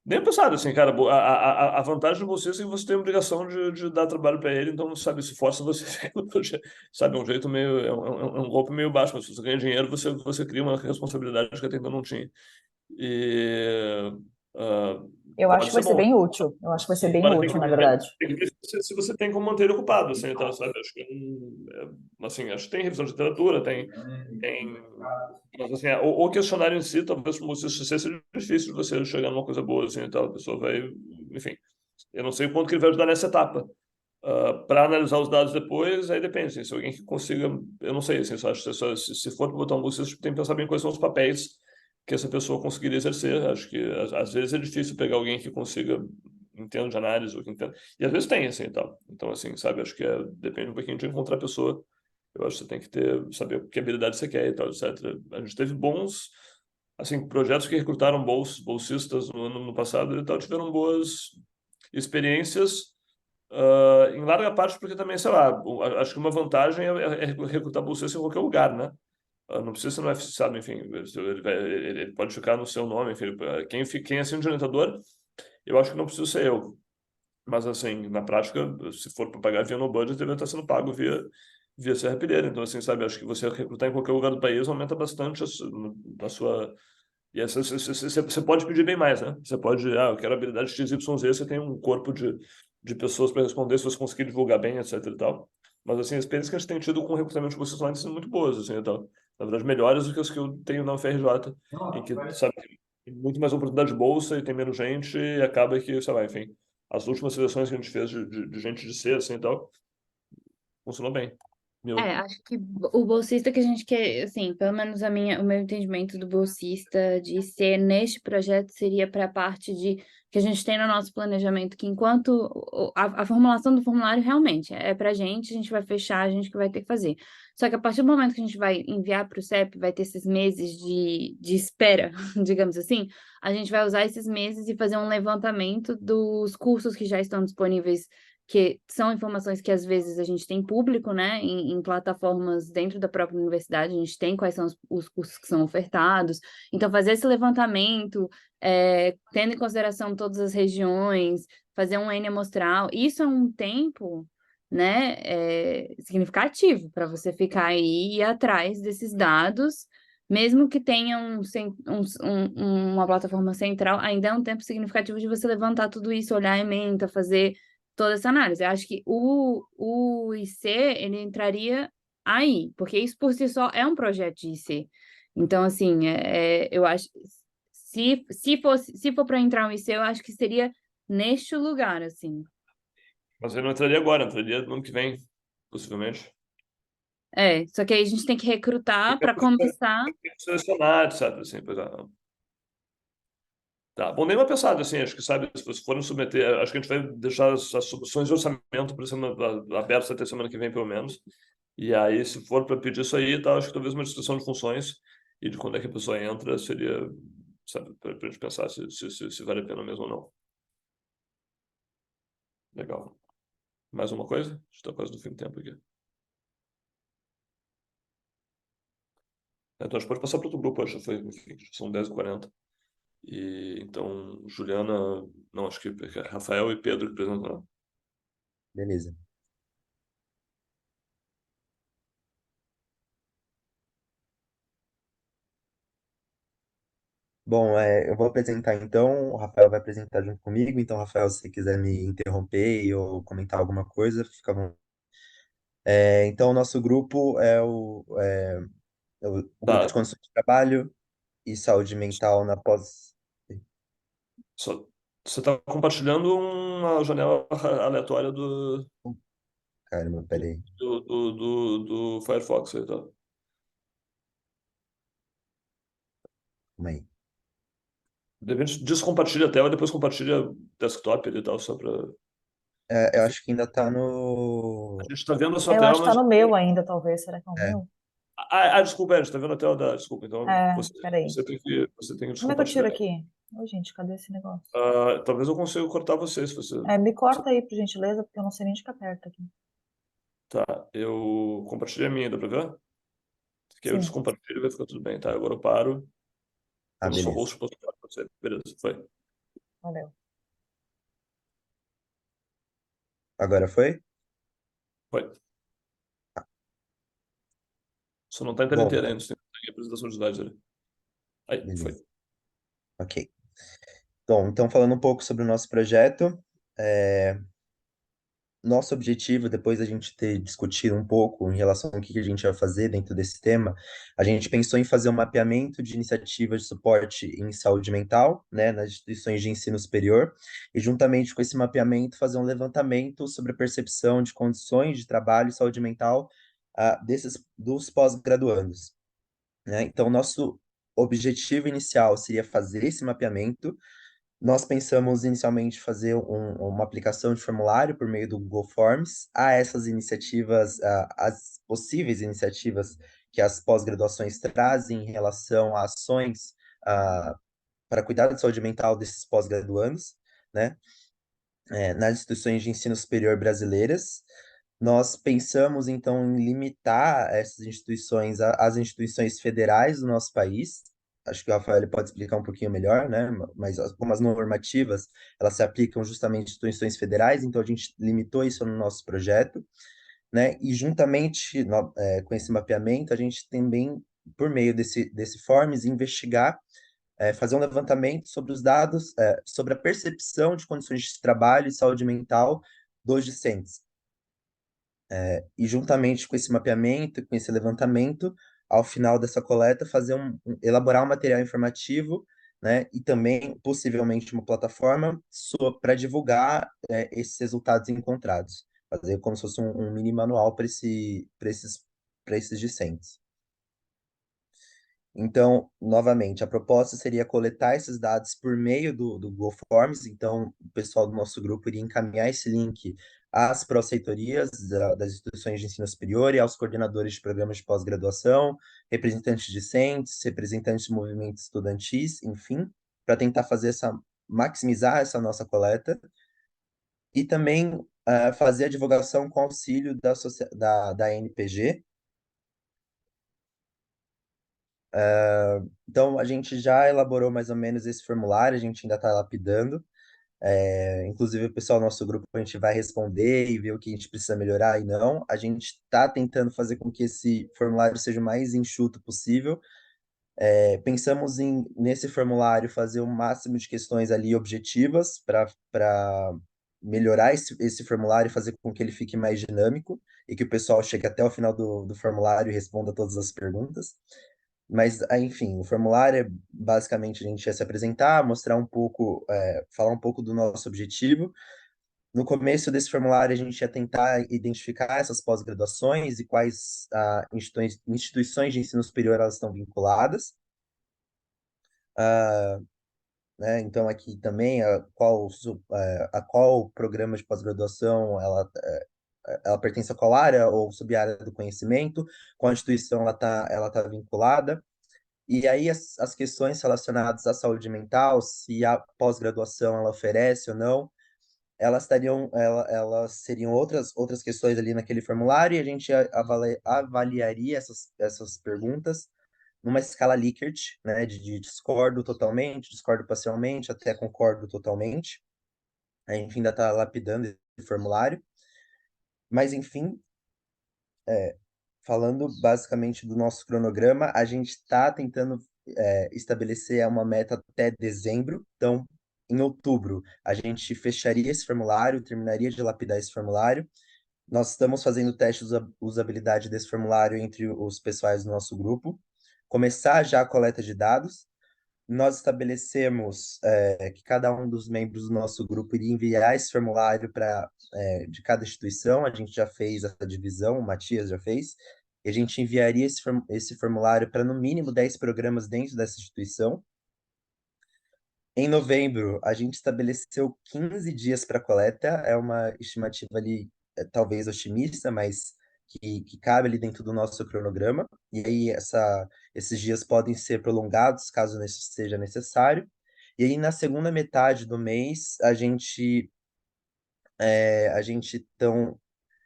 Nem pensado assim, cara, a vantagem de você é que você tem a obrigação de dar trabalho para ele, então, sabe, se força você, sabe, é um jeito meio, é um golpe meio baixo, mas se você ganha dinheiro, você cria uma responsabilidade que até então não tinha. E ah, Eu acho pode que ser vai ser bom. bem útil. Eu acho que vai ser bem Agora útil, na verdade. tem que ver se você tem como manter ele ocupado, assim, então, sabe, acho que, assim, acho que tem revisão de literatura, tem, mas assim, o questionário em si, talvez para você seja difícil de você chegar numa coisa boa, assim, então a pessoa vai, enfim, eu não sei o quanto que ele vai ajudar nessa etapa. Para analisar os dados depois, aí depende, assim, se alguém que consiga, eu não sei, assim, só acho que se for para botar um bolsista, tem que pensar bem quais são os papéis que essa pessoa conseguiria exercer. Acho que às vezes é difícil pegar alguém que consiga entenda de análise ou que entenda. E às vezes tem, assim, e tal. Então, assim, sabe, acho que depende um pouquinho de encontrar a pessoa. Eu acho que você tem que saber que habilidade você quer e tal, etc. A gente teve bons, assim, projetos que recrutaram bolsistas no ano passado e tal, tiveram boas experiências, em larga parte porque também, sei lá, acho que uma vantagem é recrutar bolsista em qualquer lugar, né? Não precisa ser no UFC, sabe, enfim, ele pode ficar no seu nome, enfim, quem assina de orientador, eu acho que não precisa ser eu. Mas, assim, na prática, se for para pagar via no budget, deve estar sendo pago via serrapilheira. Então, assim, sabe, acho que você recrutar em qualquer lugar do país aumenta bastante a sua. E aí você pode pedir bem mais, né? Você pode, eu quero habilidade XYZ, você tem um corpo de pessoas para responder, se você conseguir divulgar bem, etc e tal. Mas, assim, as experiências que a gente tem tido com recrutamento de vocês online são muito boas, assim, e tal. Na verdade, melhores do que as que eu tenho na UFRJ, em que, sabe, tem muito mais oportunidade de bolsa e tem menos gente e acaba que, sei lá, enfim, as últimas seleções que a gente fez de gente de C, assim, e tal, funcionou bem. Acho que o bolsista que a gente quer, assim, pelo menos o meu entendimento do bolsista de ser neste projeto seria para a parte de que a gente tem no nosso planejamento, que enquanto a formulação do formulário realmente é para a gente vai fechar, a gente que vai ter que fazer. Só que a partir do momento que a gente vai enviar para o CEP, vai ter esses meses de espera, digamos assim, a gente vai usar esses meses e fazer um levantamento dos cursos que já estão disponíveis, que são informações que às vezes a gente tem público, né, em plataformas dentro da própria universidade, a gente tem quais são os cursos que são ofertados. Então, fazer esse levantamento, tendo em consideração todas as regiões, fazer um N amostral, isso é um tempo, né, significativo para você ficar aí e ir atrás desses dados. Mesmo que tenha uma plataforma central, ainda é um tempo significativo de você levantar tudo isso, olhar a ementa, fazer toda essa análise. Eu acho que o IC, ele entraria aí, porque isso por si só é um projeto de IC. Então, assim, eu acho, se for para entrar um IC, eu acho que seria neste lugar, assim. Mas ele não entraria agora, entraria no ano que vem, possivelmente. Só que aí a gente tem que recrutar para começar. Tem que selecionar, sabe, assim, pois é. Tá, bom, nem uma pensada, assim, acho que, sabe, se vocês forem submeter, acho que a gente vai deixar as submissões de orçamento para abertas até semana que vem, pelo menos. E aí, se for para pedir isso aí, tá, acho que talvez uma descrição de funções e de quando é que a pessoa entra seria, sabe, para a gente pensar se vale a pena mesmo ou não. Legal. Mais uma coisa? A gente está quase no fim do tempo aqui. Então, a gente pode passar para outro grupo, acho que foi, enfim, são 10h40. E então, Juliana, não, acho que é Rafael e Pedro que apresentaram. Beleza. Bom, eu vou apresentar então, o Rafael vai apresentar junto comigo, então, Rafael, se você quiser me interromper ou comentar alguma coisa, fica bom. Então, o nosso grupo é o grupo de Tá, condições de trabalho e saúde mental na pós... só, você está compartilhando uma janela aleatória Caramba, peraí. do Firefox aí, tá? Calma aí. De repente descompartilha a tela e depois compartilha desktop ali e tal, só para. Eu Enfim, acho que ainda tá a no... gente está vendo a sua Eu tela, acho que tá mas. no meu ainda, talvez. Será que é o É, meu? Desculpa, a gente está vendo a tela da. Desculpa, então Peraí. você tem que Como é que eu tiro descompartilhar. aqui? Ô, gente, cadê esse negócio? Talvez eu consiga cortar você se você. Me corta aí, por gentileza, porque eu não sei nem de que aperta aqui. Tá, eu compartilhei a minha, dá pra ver? Que aí eu Sim. descompartilho e vai ficar tudo bem, tá? Agora eu paro. Eu sou beleza. host, posso parar pra você. Beleza, foi. Valeu. Agora foi? Foi. Só não está em tela Bom, inteira ainda, tem a apresentação de slides ali. Aí, foi. beleza. Ok. Bom, então falando um pouco sobre o nosso projeto, é, nosso objetivo, depois da gente ter discutido um pouco em relação ao que a gente vai fazer dentro desse tema, a gente pensou em fazer um mapeamento de iniciativas de suporte em saúde mental, né, nas instituições de ensino superior, e juntamente com esse mapeamento fazer um levantamento sobre a percepção de condições de trabalho e saúde mental dos pós-graduandos, né? Então, nosso objetivo inicial seria fazer esse mapeamento. Nós pensamos inicialmente fazer uma aplicação de formulário por meio do Google Forms a essas iniciativas, as possíveis iniciativas que as pós-graduações trazem em relação a ações para cuidar da saúde mental desses pós-graduandos, né? Nas instituições de ensino superior brasileiras. Nós pensamos, então, em limitar essas instituições às instituições federais do nosso país. Acho que o Rafael ele pode explicar um pouquinho melhor, né? Mas como as normativas, elas se aplicam justamente às instituições federais, então a gente limitou isso no nosso projeto, né? E juntamente com esse mapeamento, a gente também, por meio desse Forms, investigar fazer um levantamento sobre os dados, sobre a percepção de condições de trabalho e saúde mental dos discentes. E juntamente com esse mapeamento, com esse levantamento, ao final dessa coleta, elaborar um material informativo, né, e também, possivelmente, uma plataforma para divulgar esses resultados encontrados. Fazer como se fosse um mini manual para esses discentes. Então, novamente, a proposta seria coletar esses dados por meio do Google Forms. Então, o pessoal do nosso grupo iria encaminhar esse link às pró-reitorias das instituições de ensino superior e aos coordenadores de programas de pós-graduação, representantes discentes, representantes de movimentos estudantis, enfim, para tentar maximizar essa nossa coleta e também fazer a divulgação com auxílio da NPG. Então, a gente já elaborou mais ou menos esse formulário, a gente ainda está lapidando. Inclusive, o pessoal do nosso grupo, a gente vai responder e ver o que a gente precisa melhorar e não. A gente está tentando fazer com que esse formulário seja o mais enxuto possível. Pensamos nesse formulário, fazer o máximo de questões ali objetivas para melhorar esse formulário e fazer com que ele fique mais dinâmico e que o pessoal chegue até o final do formulário e responda todas as perguntas. Mas, enfim, o formulário é basicamente a gente ia se apresentar, mostrar um pouco, falar um pouco do nosso objetivo. No começo desse formulário, a gente ia tentar identificar essas pós-graduações e quais instituições de ensino superior elas estão vinculadas. Né? Então, aqui também, a qual programa de pós-graduação ela pertence a qual área ou sub-área do conhecimento, qual instituição ela tá vinculada. E aí as questões relacionadas à saúde mental, se a pós-graduação ela oferece ou não, elas seriam outras questões ali naquele formulário e a gente avaliaria essas perguntas numa escala Likert, né, de discordo totalmente, discordo parcialmente, até concordo totalmente. A gente ainda está lapidando esse formulário, mas enfim, falando basicamente do nosso cronograma, a gente está tentando estabelecer uma meta até dezembro. Então, em outubro, a gente fecharia esse formulário, terminaria de lapidar esse formulário. Nós estamos fazendo teste de usabilidade desse formulário entre os pessoais do nosso grupo. Começar já a coleta de dados. Nós estabelecemos que cada um dos membros do nosso grupo iria enviar esse formulário de cada instituição. A gente já fez essa divisão, o Matias já fez. E a gente enviaria esse formulário para, no mínimo, 10 programas dentro dessa instituição. Em novembro, a gente estabeleceu 15 dias para coleta. É uma estimativa ali, talvez otimista, mas que cabe ali dentro do nosso cronograma. E aí, esses dias podem ser prolongados, caso isso seja necessário. E aí, na segunda metade do mês, então,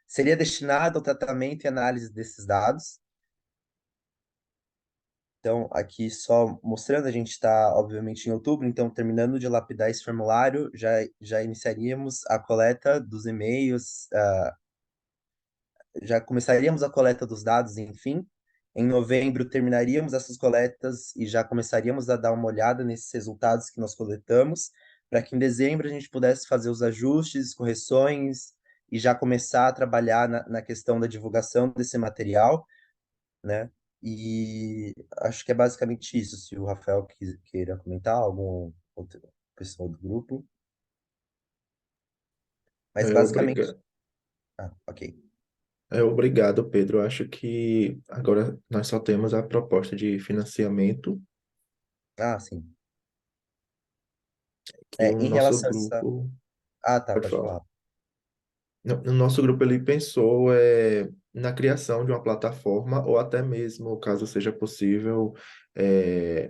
seria destinado ao tratamento e análise desses dados. Então, aqui só mostrando, a gente está, obviamente, em outubro, então, terminando de lapidar esse formulário, já iniciaríamos a coleta dos e-mails, já começaríamos a coleta dos dados, enfim. Em novembro, terminaríamos essas coletas e já começaríamos a dar uma olhada nesses resultados que nós coletamos, para que em dezembro a gente pudesse fazer os ajustes, correções e já começar a trabalhar na questão da divulgação desse material, né? E acho que é basicamente isso. Se o Rafael queira comentar, algum outro pessoal do grupo. Mas basicamente. Obrigado. Ok. Obrigado, Pedro. Acho que agora nós só temos a proposta de financiamento Sim. que o Em nosso relação a essa. grupo Tá, pode pode falar. falar. No nosso grupo ele pensou na criação de uma plataforma ou até mesmo, caso seja possível,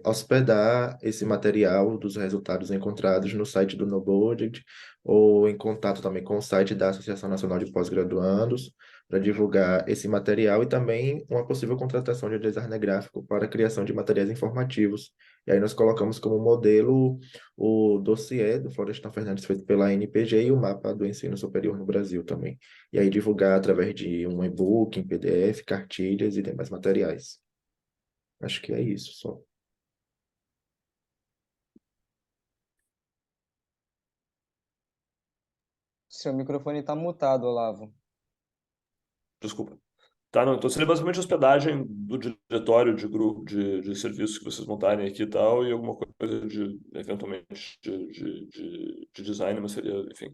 hospedar esse material dos resultados encontrados no site do NoBudget ou em contato também com o site da Associação Nacional de Pós-Graduandos para divulgar esse material e também uma possível contratação de designer gráfico para a criação de materiais informativos. E aí nós colocamos como modelo o dossiê do Florestan Fernandes feito pela NPG e o mapa do ensino superior no Brasil também. E aí divulgar através de um e-book, em PDF, cartilhas e demais materiais. Acho que é isso só. Seu microfone está mutado, Olavo. Desculpa. Tá, não, então seria basicamente hospedagem do diretório de grupo de serviços que vocês montarem aqui e tal, e alguma coisa de, eventualmente, de design, mas seria, enfim.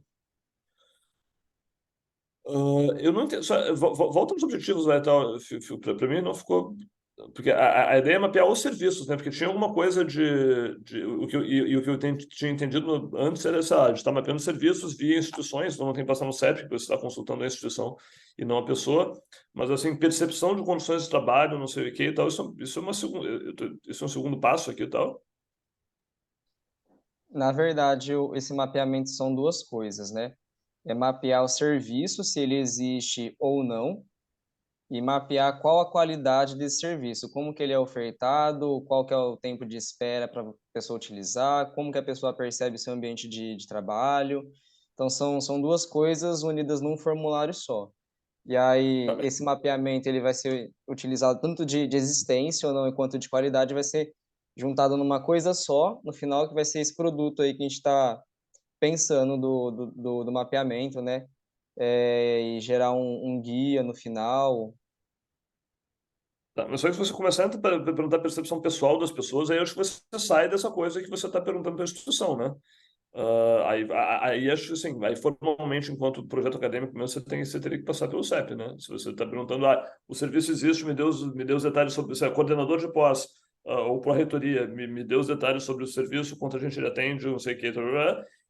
Eu não entendo, volta nos objetivos lá e tal, para mim não ficou, porque a ideia é mapear os serviços, né, porque tinha alguma coisa o que o que eu tinha entendido antes era essa, de estar mapeando serviços via instituições, então não tem que passar no CEP, porque você está consultando a instituição e não a pessoa, mas assim, percepção de condições de trabalho, não sei o que e tal, isso é uma isso é um segundo passo aqui e tal. Na verdade, esse mapeamento são duas coisas, né? É mapear o serviço, se ele existe ou não, e mapear qual a qualidade desse serviço, como que ele é ofertado, qual que é o tempo de espera para a pessoa utilizar, como que a pessoa percebe seu ambiente de trabalho. Então, são duas coisas unidas num formulário só. E aí, Tá. esse mapeamento ele vai ser utilizado tanto de existência ou não, quanto de qualidade, vai ser juntado numa coisa só, no final, que vai ser esse produto aí que a gente está pensando do mapeamento, né? E gerar um guia no final. Tá, mas só que se você começar a perguntar a percepção pessoal das pessoas, aí eu acho que você sai dessa coisa que você está perguntando para a instituição, né? Aí acho que assim, aí formalmente, enquanto projeto acadêmico mesmo, você teria que passar pelo CEP, né? Se você está perguntando, o serviço existe, me dê os detalhes sobre, se é coordenador de pós, ou pró-reitoria, me dê os detalhes sobre o serviço, quanto a gente ele atende, não sei o que,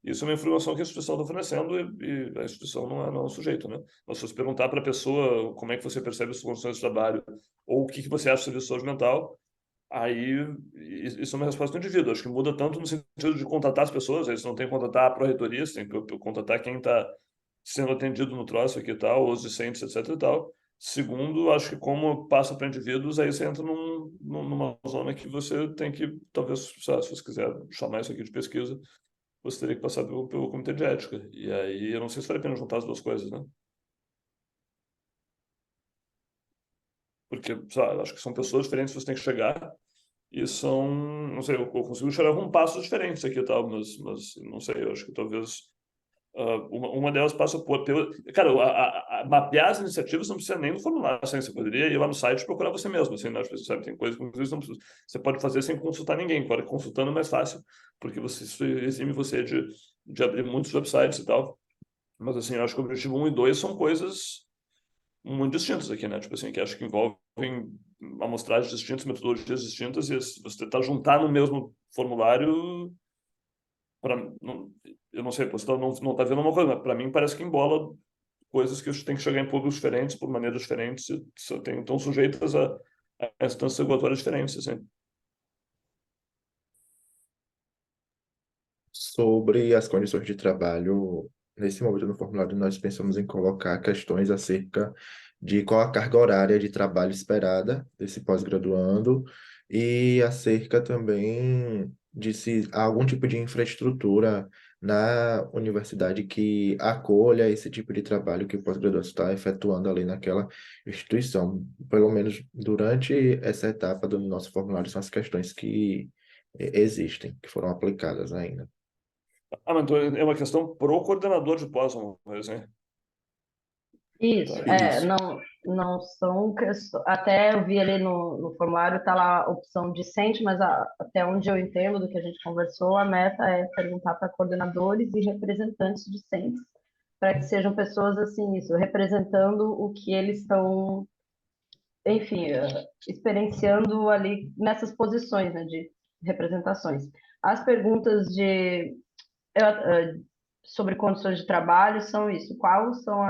isso é uma informação que a instituição está fornecendo e a instituição não é o sujeito, né? Mas se você perguntar para a pessoa como é que você percebe as suas condições de trabalho, ou o que você acha do serviço de saúde mental, aí, isso é uma resposta do indivíduo. Acho que muda tanto no sentido de contratar as pessoas, aí você não tem que contratar a pró-reitoria, você tem que contratar quem está sendo atendido no troço aqui e tal, os discentes, etc e tal. Segundo, acho que como passa para indivíduos, aí você entra numa zona que você tem que, talvez, se você quiser chamar isso aqui de pesquisa, você teria que passar pelo comitê de ética. E aí, eu não sei se vale a pena juntar as duas coisas, né? Porque, sabe, acho que são pessoas diferentes que você tem que chegar. E são, não sei, eu consigo chegar com passos diferentes aqui e tal, mas não sei, eu acho que talvez uma delas passa pelo. Cara, mapear as iniciativas não precisa nem do formulário, assim, você poderia ir lá no site e procurar você mesmo, assim, né? Sabe, tem coisas que não precisa, você pode fazer sem consultar ninguém, agora consultando é mais fácil, porque isso exime você de abrir muitos websites e tal. Mas, assim, eu acho que o objetivo 1 e 2 são coisas muito distintas aqui, né? Tipo assim, que acho que envolvem amostragens distintas, metodologias distintas, e você tentar juntar no mesmo formulário, eu não sei, você não tá vendo uma coisa, mas para mim parece que embola coisas que tem que chegar em públicos diferentes, por maneiras diferentes, e estão sujeitas a instâncias regulatórias diferentes, assim. Sobre as condições de trabalho, nesse momento no formulário nós pensamos em colocar questões acerca de qual a carga horária de trabalho esperada desse pós-graduando e acerca também de se há algum tipo de infraestrutura na universidade que acolha esse tipo de trabalho que o pós-graduado está efetuando ali naquela instituição. Pelo menos durante essa etapa do nosso formulário, são as questões que existem, que foram aplicadas ainda. Mas então é uma questão pro coordenador de pós, uma coisa, assim. Isso, Tá. Isso. não são questões. Até eu vi ali no formulário, tá lá a opção discente, mas até onde eu entendo do que a gente conversou, a meta é perguntar para coordenadores e representantes discentes, para que sejam pessoas assim, isso, representando o que eles estão, enfim, experienciando ali nessas posições, né, de representações. As perguntas sobre condições de trabalho são isso: quais são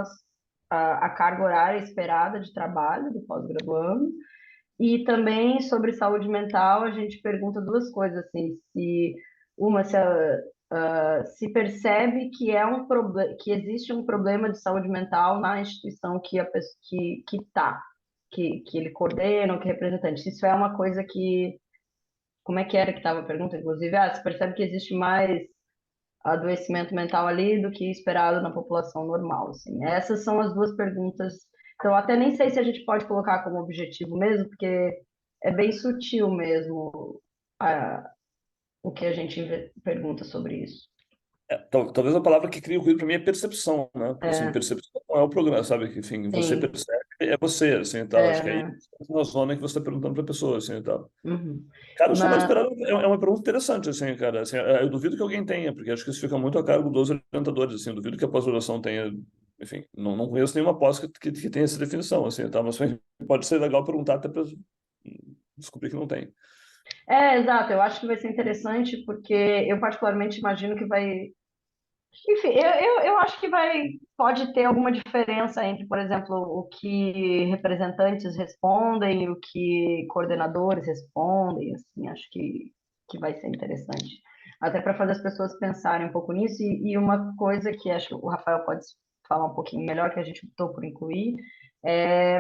a carga horária esperada de trabalho do pós-graduando, e também sobre saúde mental a gente pergunta duas coisas, assim, se percebe que que existe um problema de saúde mental na instituição que ele coordena, ou que é representante. Se isso é uma coisa como é que era que estava a pergunta, inclusive? Se percebe que existe mais adoecimento mental ali do que esperado na população normal, assim. Essas são as duas perguntas. Então, até nem sei se a gente pode colocar como objetivo mesmo, porque é bem sutil mesmo o que a gente pergunta sobre isso. Talvez a palavra que cria o ruído para mim é percepção, né? Assim, É, percepção não é o programa, sabe? Que, enfim, você sim, percebe, é você, assim, tal. Acho que aí né? é uma zona que você está perguntando para a pessoa, assim, tal. Uhum. Cara, eu só Mas, esperando, é uma pergunta interessante, assim, cara. Assim, eu duvido que alguém tenha, porque acho que isso fica muito a cargo dos orientadores, assim. Eu duvido que a pós-graduação tenha, enfim, não conheço nenhuma pós que tenha essa definição, assim, tá? Mas enfim, pode ser legal perguntar até para descobrir que não tem. exato, eu acho que vai ser interessante, porque eu particularmente imagino que vai. Enfim, eu acho que pode ter alguma diferença entre, por exemplo, o que representantes respondem e o que coordenadores respondem, assim, acho que vai ser interessante. Até para fazer as pessoas pensarem um pouco nisso, e uma coisa que acho que o Rafael pode falar um pouquinho melhor, que a gente optou por incluir, é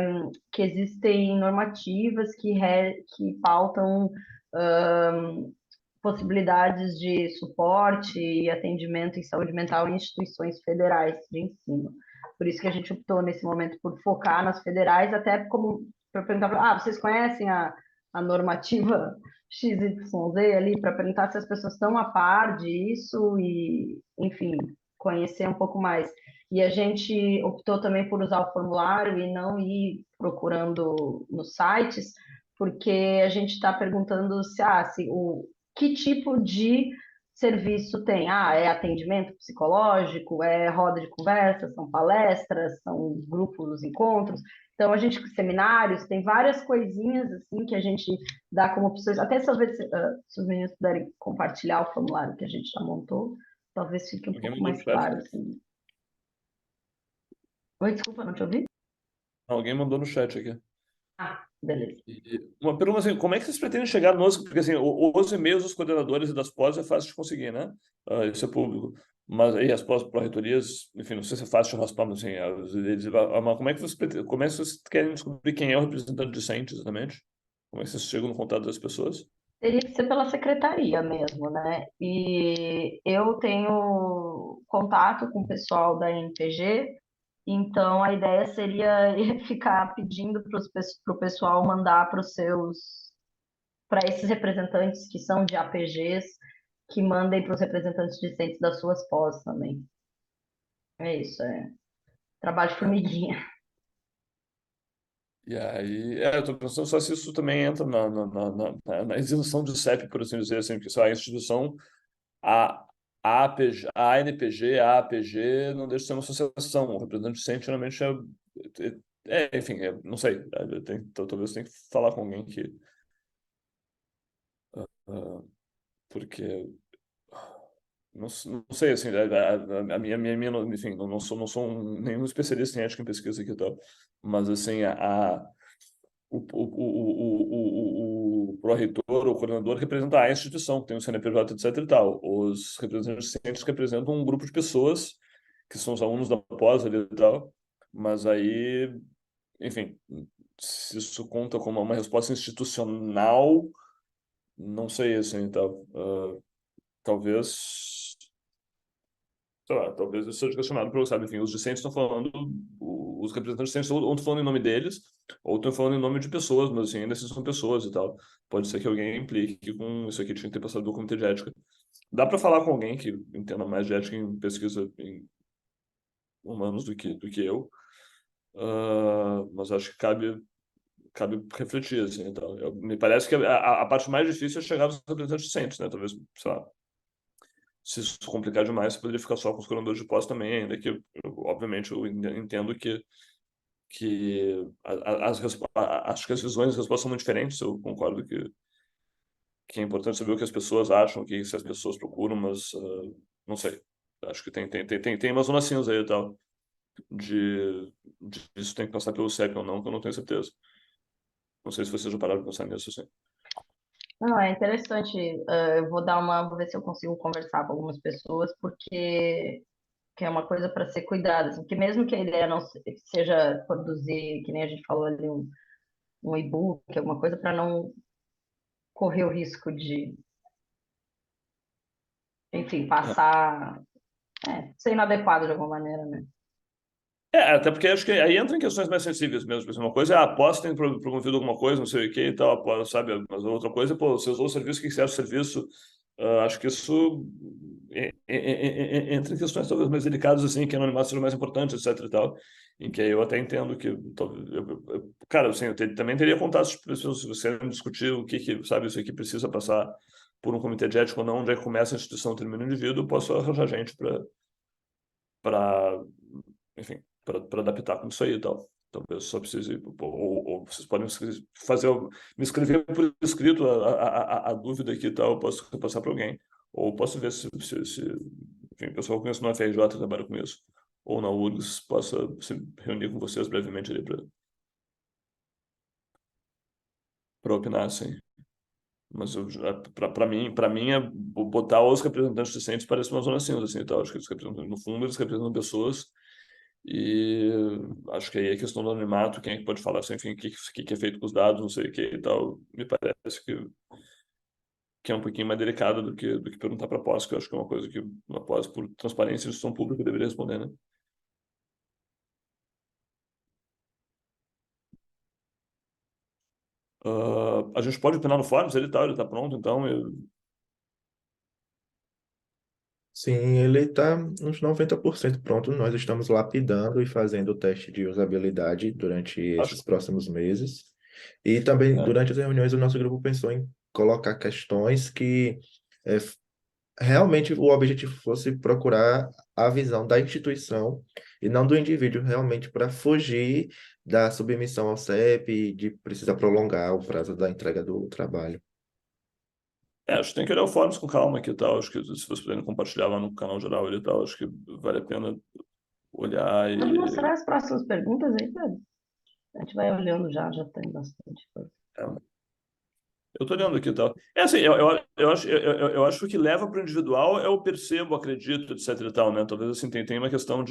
que existem normativas que pautam possibilidades de suporte e atendimento em saúde mental em instituições federais de ensino. Por isso que a gente optou nesse momento por focar nas federais, até como para perguntar, vocês conhecem a normativa XYZ ali, para perguntar se as pessoas estão a par disso e, enfim, conhecer um pouco mais. E a gente optou também por usar o formulário e não ir procurando nos sites, porque a gente está perguntando se que tipo de serviço tem? É atendimento psicológico, é roda de conversa, são palestras, são grupos, encontros. Então, seminários, tem várias coisinhas assim que a gente dá como opções. Até se os meninos puderem compartilhar o formulário que a gente já montou, talvez fique um Alguém pouco mandou no mais chat. claro, assim. Oi, desculpa, não te ouvi? Alguém mandou no chat aqui. Beleza. Uma pergunta assim, como é que vocês pretendem chegar nos... Porque assim, os e-mails dos coordenadores e das pós é fácil de conseguir, né? Isso é público. Mas aí as pós pró-reitorias, enfim, não sei se é fácil de raspar, mas assim, mas como é que como é que vocês querem descobrir quem é o representante discente, exatamente? Como é que vocês chegam no contato das pessoas? Teria que ser pela secretaria mesmo, né? E eu tenho contato com o pessoal da NPG, então a ideia seria ficar pedindo para o pessoal mandar para esses representantes que são de APGs, que mandem para os representantes discentes das suas pós também. É isso, é trabalho de formiguinha. E aí, eu estou pensando só se isso também entra na isenção do CEP, por assim dizer, assim, porque só a instituição, a APG, a ANPG, a APG não deixa de ser uma associação. O representante discente geralmente enfim, não sei. Talvez tenha que falar com alguém que. Porque. Não sei, assim, a minha enfim, não sou nenhum especialista em ética em pesquisa aqui e tal, mas, assim, o pró-reitor, o coordenador representa a instituição, que tem o CNPJ, etc e tal. Os representantes discentes representam um grupo de pessoas, que são os alunos da pós ali e tal, mas aí, enfim, se isso conta como uma resposta institucional, não sei, assim, talvez, sei lá, talvez isso seja questionado por, sabe, enfim, os discentes estão falando, os representantes discentes ou estão falando em nome deles, ou estão falando em nome de pessoas, mas assim, ainda assim são pessoas e tal. Pode ser que alguém implique com isso aqui, tinha que ter passado do comitê de ética. Dá para falar com alguém que entenda mais de ética em pesquisa em humanos do que eu, mas acho que cabe refletir, assim, então. Me parece que a parte mais difícil é chegar aos representantes discentes, né? Talvez, sei lá, se isso complicar demais, você poderia ficar só com os coordenadores de pós também, ainda que, obviamente, eu entendo que acho que as visões e as respostas são muito diferentes, eu concordo que é importante saber o que as pessoas acham, o que se as pessoas procuram, mas não sei. Acho que tem uma zona cinza aí e tal, de isso tem que passar pelo CEP ou não, que eu não tenho certeza. Não sei se vocês já pararam de pensar nisso, assim. Não, é interessante. Eu vou ver se eu consigo conversar com algumas pessoas, porque que é uma coisa para ser cuidada, assim, porque mesmo que a ideia não seja produzir, que nem a gente falou ali, um e-book, alguma coisa para não correr o risco de, enfim, passar, ser inadequado de alguma maneira, né? Até porque acho que aí entra em questões mais sensíveis mesmo. Por exemplo, uma coisa é a aposta tem promovido alguma coisa, não sei o que e tal, sabe? Mas a outra coisa, pô, você usou o serviço, o que você acha do serviço? Acho que isso entra em questões talvez mais delicadas, assim, que anonimato seja mais importante, etc e tal, em que aí eu até entendo que, cara, assim, também teria contatos para pessoas, se você discutir o que, sabe, isso aqui precisa passar por um comitê de ética ou não, onde é que começa a instituição, termina o indivíduo, eu posso arranjar gente para enfim, para adaptar com isso aí e tal. Talvez só precise, ou vocês podem fazer, me escrever por escrito a dúvida aqui e tal, eu posso passar para alguém. Ou posso ver se enfim, o pessoal que eu conheço no FRJ trabalha com isso. Ou na URGS, possa se reunir com vocês brevemente ali para opinar, assim. Mas para mim é botar os representantes discentes parece uma zona cinza, assim, e tal. Acho que eles representam, no fundo, eles representam pessoas e acho que aí é questão do anonimato, quem é que pode falar, assim, enfim, o que é feito com os dados, não sei o que e tal. Me parece que é um pouquinho mais delicado do que perguntar para a pós, que eu acho que é uma coisa que uma pós, por transparência e instituição pública, deveria responder, né? A gente pode opinar no fórum, se ele tá pronto, então Sim, ele está uns 90% pronto. Nós estamos lapidando e fazendo o teste de usabilidade durante acho esses próximos meses. E também, que durante as reuniões, o nosso grupo pensou em colocar questões que realmente o objetivo fosse procurar a visão da instituição e não do indivíduo, realmente para fugir da submissão ao CEP e de precisar prolongar o prazo da entrega do trabalho. acho que tem que olhar o fórum com calma aqui e tal. Acho que se vocês puderem compartilhar lá no canal geral e tal, acho que vale a pena olhar Pode e. mostrar as próximas perguntas aí, Pedro? A gente vai olhando já tem bastante coisa. Eu tô olhando aqui e tal. Assim, eu acho que o que leva para o individual é o percebo, acredito, etc e tal, né? Talvez assim tem uma questão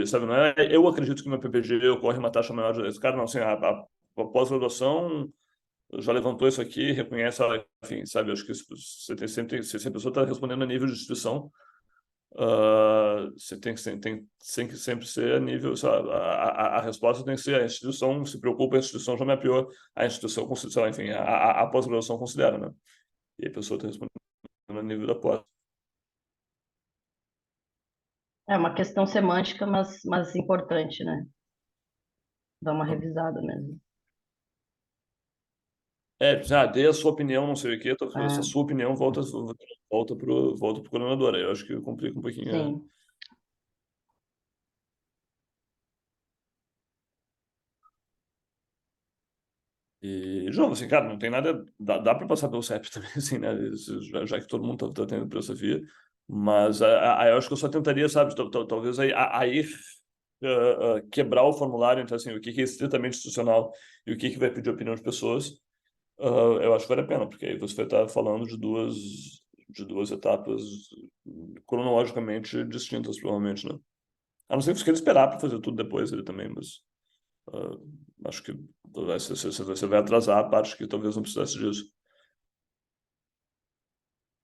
sabe, não é eu acredito que meu PPG ocorre uma taxa maior de esse cara, não, assim, a pós-graduação já levantou isso aqui, reconhece, enfim, sabe, eu acho que você tem sempre, se a pessoa está respondendo a nível de instituição, você tem que sempre ser a nível, sabe, a resposta tem que ser a instituição se preocupa, a instituição já mapeou, a instituição, sei lá, enfim, a pós-graduação considera, né? E a pessoa está respondendo a nível da pós. É uma questão semântica, mas importante, né? Dar uma Então, revisada mesmo. dê a sua opinião, não sei o quê, essa É, sua opinião volta pro coordenador, aí eu acho que complica um pouquinho. sim. E, João, assim, cara, não tem nada. Dá para passar pelo CEP também, assim, né? Já que todo mundo tá tendo filosofia. Mas eu acho que eu só tentaria, sabe, talvez aí quebrar o formulário entre assim, o que é estritamente institucional e o que vai pedir opinião de pessoas. Eu acho que vale a pena, porque aí você vai estar falando de duas etapas cronologicamente distintas, provavelmente, né? A não ser que você queira esperar para fazer tudo depois ele também, mas. Acho que você vai atrasar a parte que talvez não precisasse disso.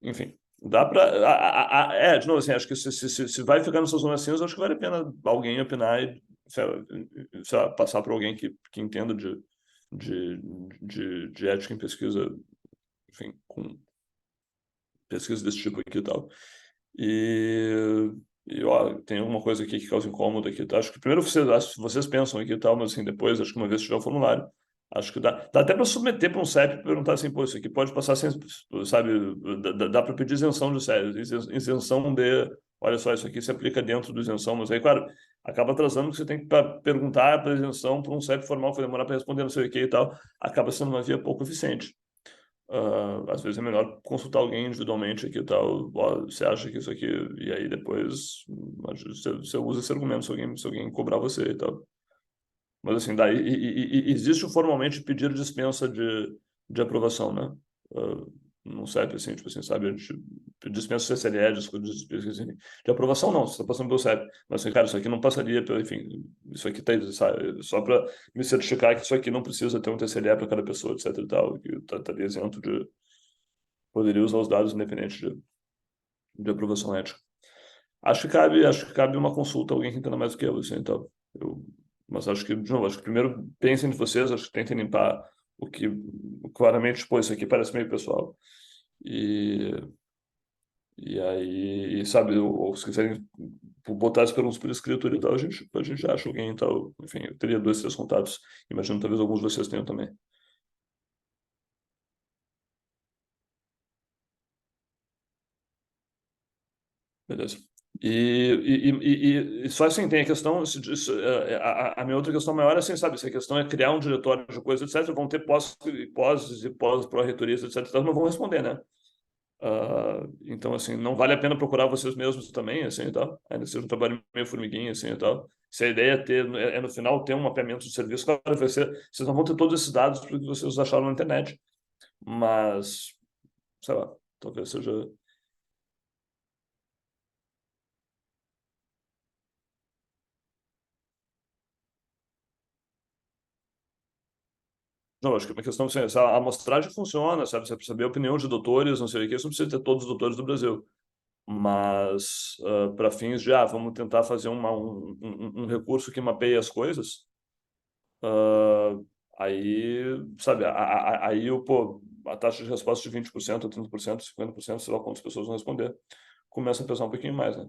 enfim, dá para... de novo, assim, acho que se vai ficar nessa zona cinza, acho que vale a pena alguém opinar e, sei lá, passar para alguém que entenda de, de ética em pesquisa, enfim, com pesquisa desse tipo aqui e tal. Ó, tem alguma coisa aqui que causa incômodo aqui, tá? Acho que primeiro vocês pensam aqui e tal, mas assim, depois, acho que uma vez que tiver o formulário, acho que dá até para submeter para um CEP e perguntar assim, pô, isso aqui pode passar sem, sabe, dá para pedir isenção de CEP, isenção de, olha só, isso aqui se aplica dentro do isenção, mas aí, claro, acaba atrasando que você tem que perguntar para isenção para um CEP formal, que vai demorar para responder não sei o que e tal, acaba sendo uma via pouco eficiente. Às vezes é melhor consultar alguém individualmente aqui e tal. Ó, você acha que isso aqui. E aí depois você usa esse argumento se alguém cobrar você e tal. Mas assim, daí, existe formalmente pedir dispensa de aprovação, né? Não serve assim, tipo assim, sabe? A gente dispensa o CCLE, assim, de aprovação não, você está passando pelo CEP. Mas assim, cara, isso aqui não passaria pelo, enfim, isso aqui tá, sabe, só para me certificar que isso aqui não precisa ter um TCLE para cada pessoa, etc e tal, que estaria isento de, poderia usar os dados independente de aprovação ética. Acho que cabe uma consulta a alguém que entenda mais do que eu, assim, então. Mas acho que, de novo, acho que primeiro pensem em vocês, acho que tentem limpar o que claramente, pô, isso aqui parece meio pessoal. E aí, sabe, ou se quiserem botar as perguntas por escrito e tal, a gente acha alguém e tal. Enfim, eu teria 2, 3 contatos. Imagino talvez alguns de vocês tenham também. Beleza. E só assim, tem a questão, a minha outra questão maior é assim, sabe, se a questão é criar um diretório de coisas, etc., vão ter pró-reitorias, etc., então não vão responder, né? Então, assim, não vale a pena procurar vocês mesmos também, assim, e tal. Ainda seja um trabalho meio formiguinha, assim, e tal. Se a ideia no final, ter um mapeamento de serviço, claro, vai ser, vocês não vão ter todos esses dados porque vocês acharam na internet. Mas, sei lá, talvez seja... Não, acho que é uma questão, assim, a amostragem funciona, sabe? Você precisa saber a opinião de doutores, não sei o que, você não precisa ter todos os doutores do Brasil. Mas, para fins de, vamos tentar fazer um recurso que mapeie as coisas, ah, aí, sabe, aí pô, a taxa de resposta de 20%, 30%, 50%, sei lá quantas pessoas vão responder, começa a pesar um pouquinho mais, né?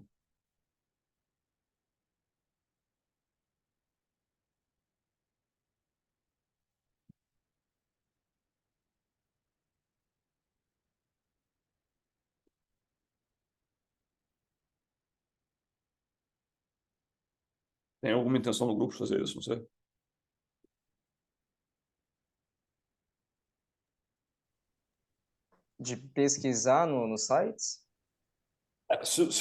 Tem alguma intenção no grupo de fazer isso, não sei. De pesquisar nos sites?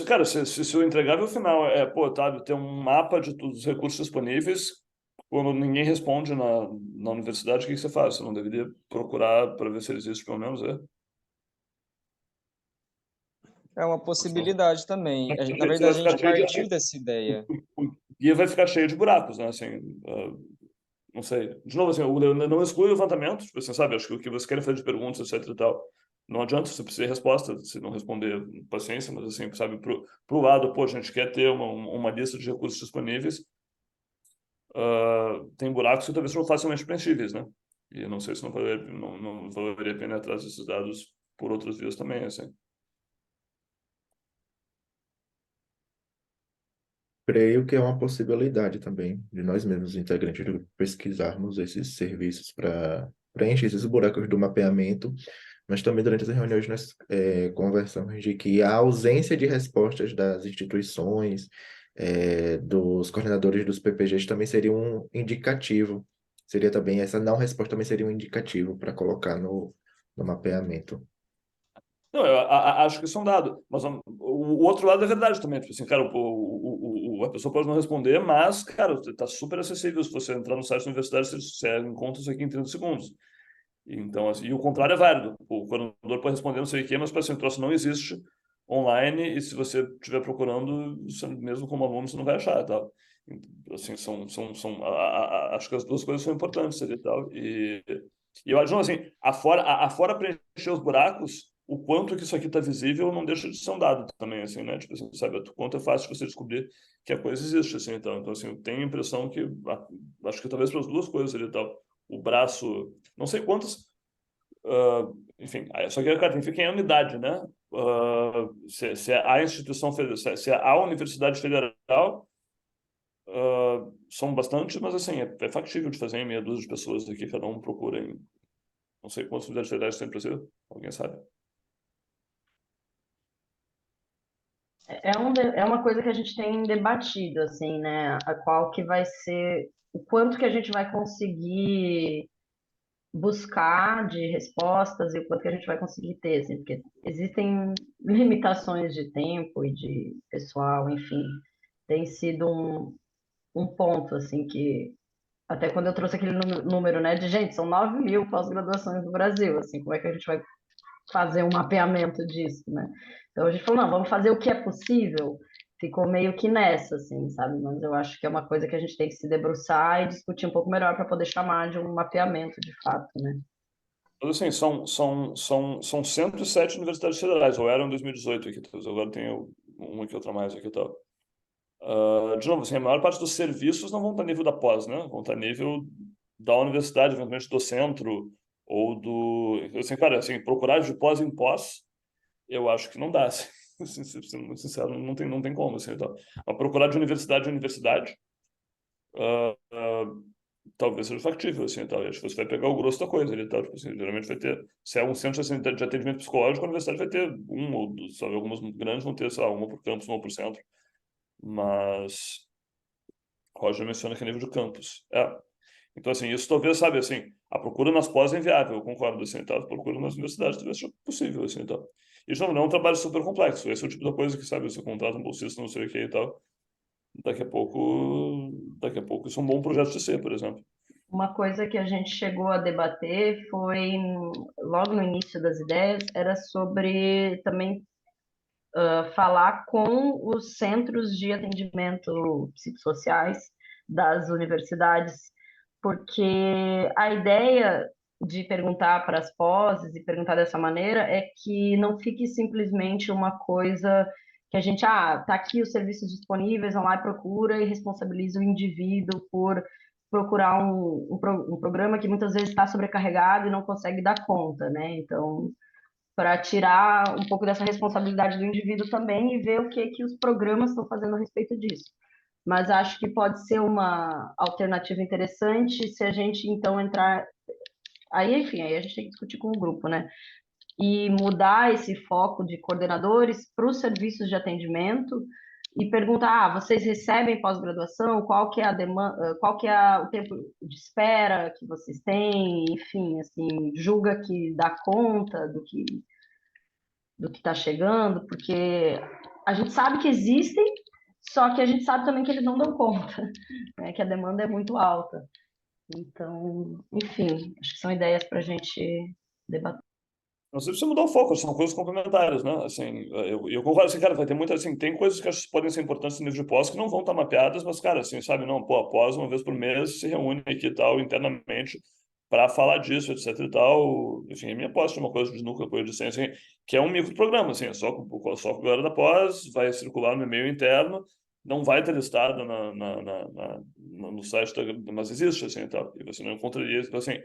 Cara, se o entregável final pô, tá, ter um mapa de todos os recursos disponíveis, quando ninguém responde na universidade, o que você faz? Você não deveria procurar para ver se ele existe, pelo menos, É uma possibilidade também. Na Você vai verdade, a ficar gente cheio partiu dessa ideia. o guia vai ficar cheio de buracos, né? Assim, não sei. De novo, assim, não exclui o levantamento, tipo, você sabe, acho que o que você quer fazer de perguntas, etc e tal, não adianta você precisar de resposta, se não responder, paciência, mas assim, sabe, pro lado, pô, a gente quer ter uma lista de recursos disponíveis, tem buracos que talvez sejam facilmente preenchíveis, né? E eu não sei se não valeria a pena ir atrás desses dados por outras vias também, assim. Creio que é uma possibilidade também de nós mesmos, integrantes do grupo, pesquisarmos esses serviços para preencher esses buracos do mapeamento, mas também durante as reuniões nós conversamos de que a ausência de respostas das instituições, dos coordenadores dos PPGs também seria um indicativo, seria também, essa não resposta também seria um indicativo para colocar no mapeamento. Não, eu acho que isso é um dado, mas o outro lado é verdade também, tipo assim, cara, a pessoa pode não responder, mas, cara, tá super acessível se você entrar no site da universidade, você encontra isso aqui em 30 segundos. Então, assim, e o contrário é válido, o coordenador pode responder não sei o quê, mas, assim, o troço não existe online, e se você estiver procurando, mesmo como aluno, você não vai achar, tal. Assim, acho que as duas coisas são importantes ali, tal, e eu acho, não, assim, afora preencher os buracos, o quanto que isso aqui está visível não deixa de ser um dado também, assim, né? Tipo assim, sabe, o quanto é fácil você descobrir que a coisa existe, assim, então assim, eu tenho a impressão que, acho que talvez pelas duas coisas ali e tal, o braço, não sei quantos, enfim, só que, cara, tem que ficar em unidade, né? Se a instituição, se a Universidade Federal, são bastante, mas assim, é factível de fazer em meia dúzia de pessoas aqui, cada um procura em, não sei quantas universidades federais tem no Brasil, alguém sabe? É uma coisa que a gente tem debatido, assim, né? A qual que vai ser, o quanto que a gente vai conseguir buscar de respostas e o quanto que a gente vai conseguir ter, assim, porque existem limitações de tempo e de pessoal, enfim. Tem sido um ponto, assim, que até quando eu trouxe aquele número, né, de gente, são 9.000 pós-graduações no Brasil, assim, como é que a gente vai fazer um mapeamento disso, né? Então a gente falou, não, vamos fazer o que é possível. Ficou meio que nessa, assim, sabe? Mas eu acho que é uma coisa que a gente tem que se debruçar e discutir um pouco melhor para poder chamar de um mapeamento, de fato, né? Mas assim, são 107 universidades federais, ou eram em 2018 aqui, então, agora tem uma aqui, outra mais aqui e tal. De novo, assim, a maior parte dos serviços não vão estar a nível da pós, né? Vão estar a nível da universidade, eventualmente do centro, ou do... Assim, cara, assim, procurar de pós em pós, eu acho que não dá, assim, sendo muito sincero, não tem como, assim, então. Mas procurar de universidade em universidade, ah, ah, talvez seja factível, assim, tal. Acho que você vai pegar o grosso da coisa ali, tal. Tipo assim, geralmente vai ter, se é um centro assim, de atendimento psicológico, a universidade vai ter um ou dois, sabe, algumas grandes vão ter, sei lá, uma por campus, uma por centro, mas Roger menciona que é nível de campus. Então, assim, isso talvez, sabe, assim, a procura nas pós é inviável, eu concordo, assim, tá? A procura nas universidades talvez seja possível, assim, tal. Isso não é um trabalho super complexo, esse é o tipo da coisa que, sabe, você contrata um bolsista, não sei o que e tal, daqui a pouco isso é um bom projeto de ser, por exemplo. Uma coisa que a gente chegou a debater foi, logo no início das ideias, era sobre também falar com os centros de atendimento psicossociais das universidades, porque a ideia de perguntar para as poses e perguntar dessa maneira é que não fique simplesmente uma coisa que a gente, tá aqui os serviços disponíveis, vão lá e procura e responsabiliza o indivíduo por procurar um programa que muitas vezes está sobrecarregado e não consegue dar conta, né? Então, para tirar um pouco dessa responsabilidade do indivíduo também e ver o que os programas estão fazendo a respeito disso. Mas acho que pode ser uma alternativa interessante se a gente então entrar. Aí, enfim, aí a gente tem que discutir com o grupo, né? E mudar esse foco de coordenadores para os serviços de atendimento e perguntar: vocês recebem pós-graduação? Qual que é a demanda, qual que é o tempo de espera que vocês têm? Enfim, assim, julga que dá conta do que está chegando, porque a gente sabe que existem, só que a gente sabe também que eles não dão conta, né? Que a demanda é muito alta. Então, enfim, acho que são ideias para a gente debater. Não sei se você mudar o foco, são coisas complementares, né? Assim, eu concordo, assim, cara, vai ter muita, assim, tem coisas que acho que podem ser importantes no nível de pós que não vão estar mapeadas, mas, cara, assim, sabe, não, pô, a pós uma vez por mês se reúne aqui e tal, internamente, para falar disso, etc e tal. Enfim, a minha pós é uma coisa de núcleo, apoio de ciência, assim, que é um microprograma, assim, só com a galera da pós, vai circular no e-mail interno, não vai ter listado no site, mas existe, assim, e tal, e você não encontraria, então, assim,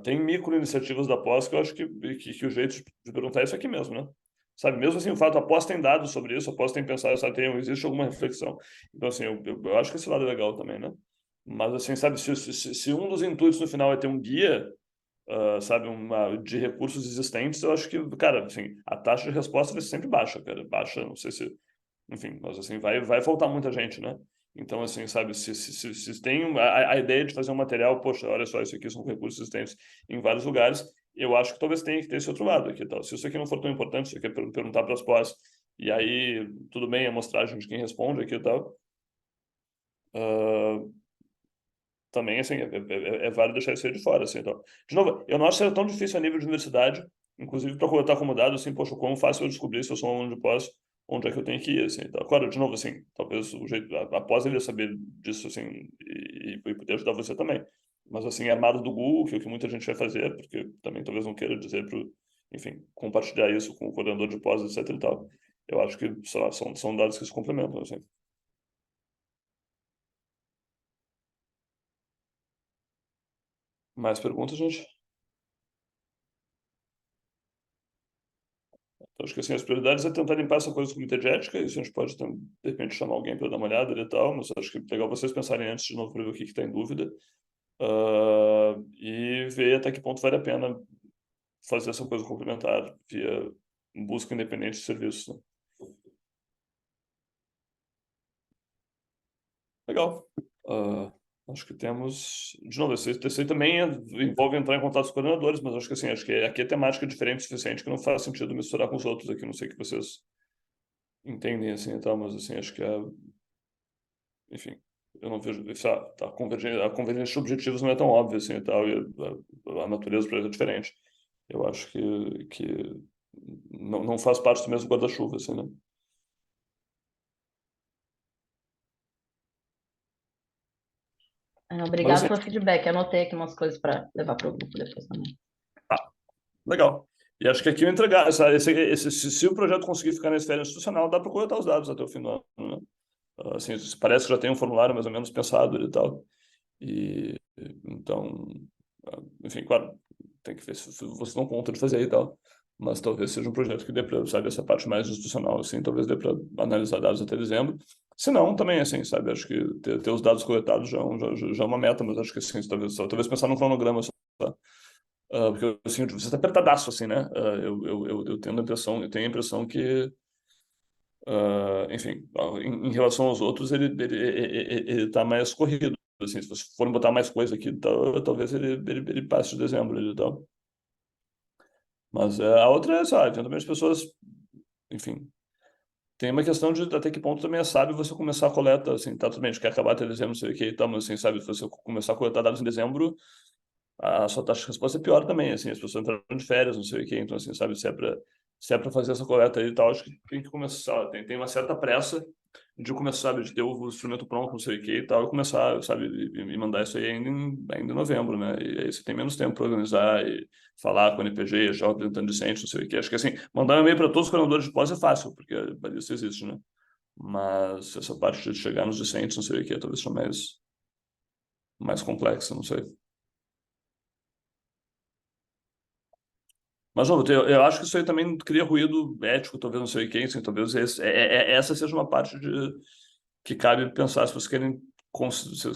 tem micro-iniciativas da pós que eu acho que o jeito de perguntar é isso aqui mesmo, né? Sabe, mesmo assim, o fato, a pós tem dados sobre isso, a pós tem pensado, sabe, existe alguma reflexão. Então, assim, eu acho que esse lado é legal também, né? Mas, assim, sabe, se um dos intuitos no final é ter um guia, sabe, de recursos existentes, eu acho que, cara, assim, a taxa de resposta vai ser sempre baixa, cara. Baixa, não sei se... Enfim, mas, assim, vai faltar muita gente, né? Então, assim, sabe, se tem a ideia de fazer um material, poxa, olha só, isso aqui são recursos existentes em vários lugares, eu acho que talvez tenha que ter esse outro lado aqui, tal. Se isso aqui não for tão importante, se você quer perguntar para as pós, e aí, tudo bem, a amostragem de quem responde aqui e tal, também, assim, é válido deixar isso aí de fora, assim, então. De novo, eu não acho que seja tão difícil a nível de universidade, inclusive para quando eu estar acomodado, assim, poxa, como fácil eu descobrir se eu sou um aluno de pós, onde é que eu tenho que ir, assim, então. Claro, de novo, assim, talvez o jeito, após ele saber disso, assim, e poder ajudar você também. Mas, assim, armado do Google, que é o que muita gente vai fazer, porque também talvez não queira dizer enfim, compartilhar isso com o coordenador de pós, etc e tal. Eu acho que, sei lá, são dados que se complementam, assim. Mais perguntas, gente? Então, acho que assim, as prioridades é tentar limpar essa coisa do comitê de ética, isso a gente pode, de repente, chamar alguém para dar uma olhada e tal, mas acho que é legal vocês pensarem antes de novo para ver o que está em dúvida, e ver até que ponto vale a pena fazer essa coisa complementar via busca independente de serviços, né? Legal. Acho que temos... De novo, esse aí também envolve entrar em contato com os coordenadores, mas acho que assim, acho que aqui é temática diferente o suficiente que não faz sentido misturar com os outros aqui. Não sei o que vocês entendem assim e tal, mas assim, acho que enfim, eu não vejo... A convergência de objetivos não é tão óbvia assim e tal, e a natureza do projeto é diferente. Eu acho que não faz parte do mesmo guarda-chuva, assim, né? Mas Obrigado assim, pelo feedback. Anotei aqui umas coisas para levar para o grupo depois também. legal. E acho que aqui eu entregar, se o projeto conseguir ficar na esfera institucional, dá para coletar os dados até o fim do ano, né? Assim, parece que já tem um formulário mais ou menos pensado e tal. E então, enfim, claro, tem que ver se vocês dão conta de fazer e tal. Mas talvez seja um projeto que dê para, sabe, essa parte mais institucional, assim, talvez dê para analisar dados até dezembro. Se não, também, assim, sabe, acho que ter os dados coletados já é uma meta, mas acho que, assim, talvez pensar num cronograma só. Porque, assim, você está apertadaço, assim, né? Eu tenho a impressão que, enfim, em relação aos outros, ele tá mais corrido. Assim, se vocês forem botar mais coisa aqui, talvez ele passe de dezembro e tal. Mas a outra é, sabe, também as pessoas, enfim, tem uma questão de até que ponto também é sábio você começar a coleta, assim, tá, tudo bem, a gente quer acabar até dezembro, não sei o que e tal, mas assim, sabe, se você começar a coletar dados em dezembro, a sua taxa de resposta é pior também, assim, as pessoas entrando de férias, não sei o quê, então, assim, sabe, se é para fazer essa coleta aí e tal, acho que tem que começar, tem uma certa pressa de começar, sabe, de ter o instrumento pronto, não sei o quê e tal, e começar, sabe, e mandar isso aí ainda em novembro, né, e aí você tem menos tempo para organizar e falar com o NPG, já o representante discente, não sei o quê, acho que, assim, mandar um e-mail para todos os coordenadores de pós é fácil, porque isso existe, né, mas essa parte de chegar nos discentes, não sei o quê, talvez seja mais complexa, não sei. Mas, novo, eu acho que isso aí também cria ruído ético, talvez não sei quem, assim, talvez essa seja uma parte que cabe pensar se vocês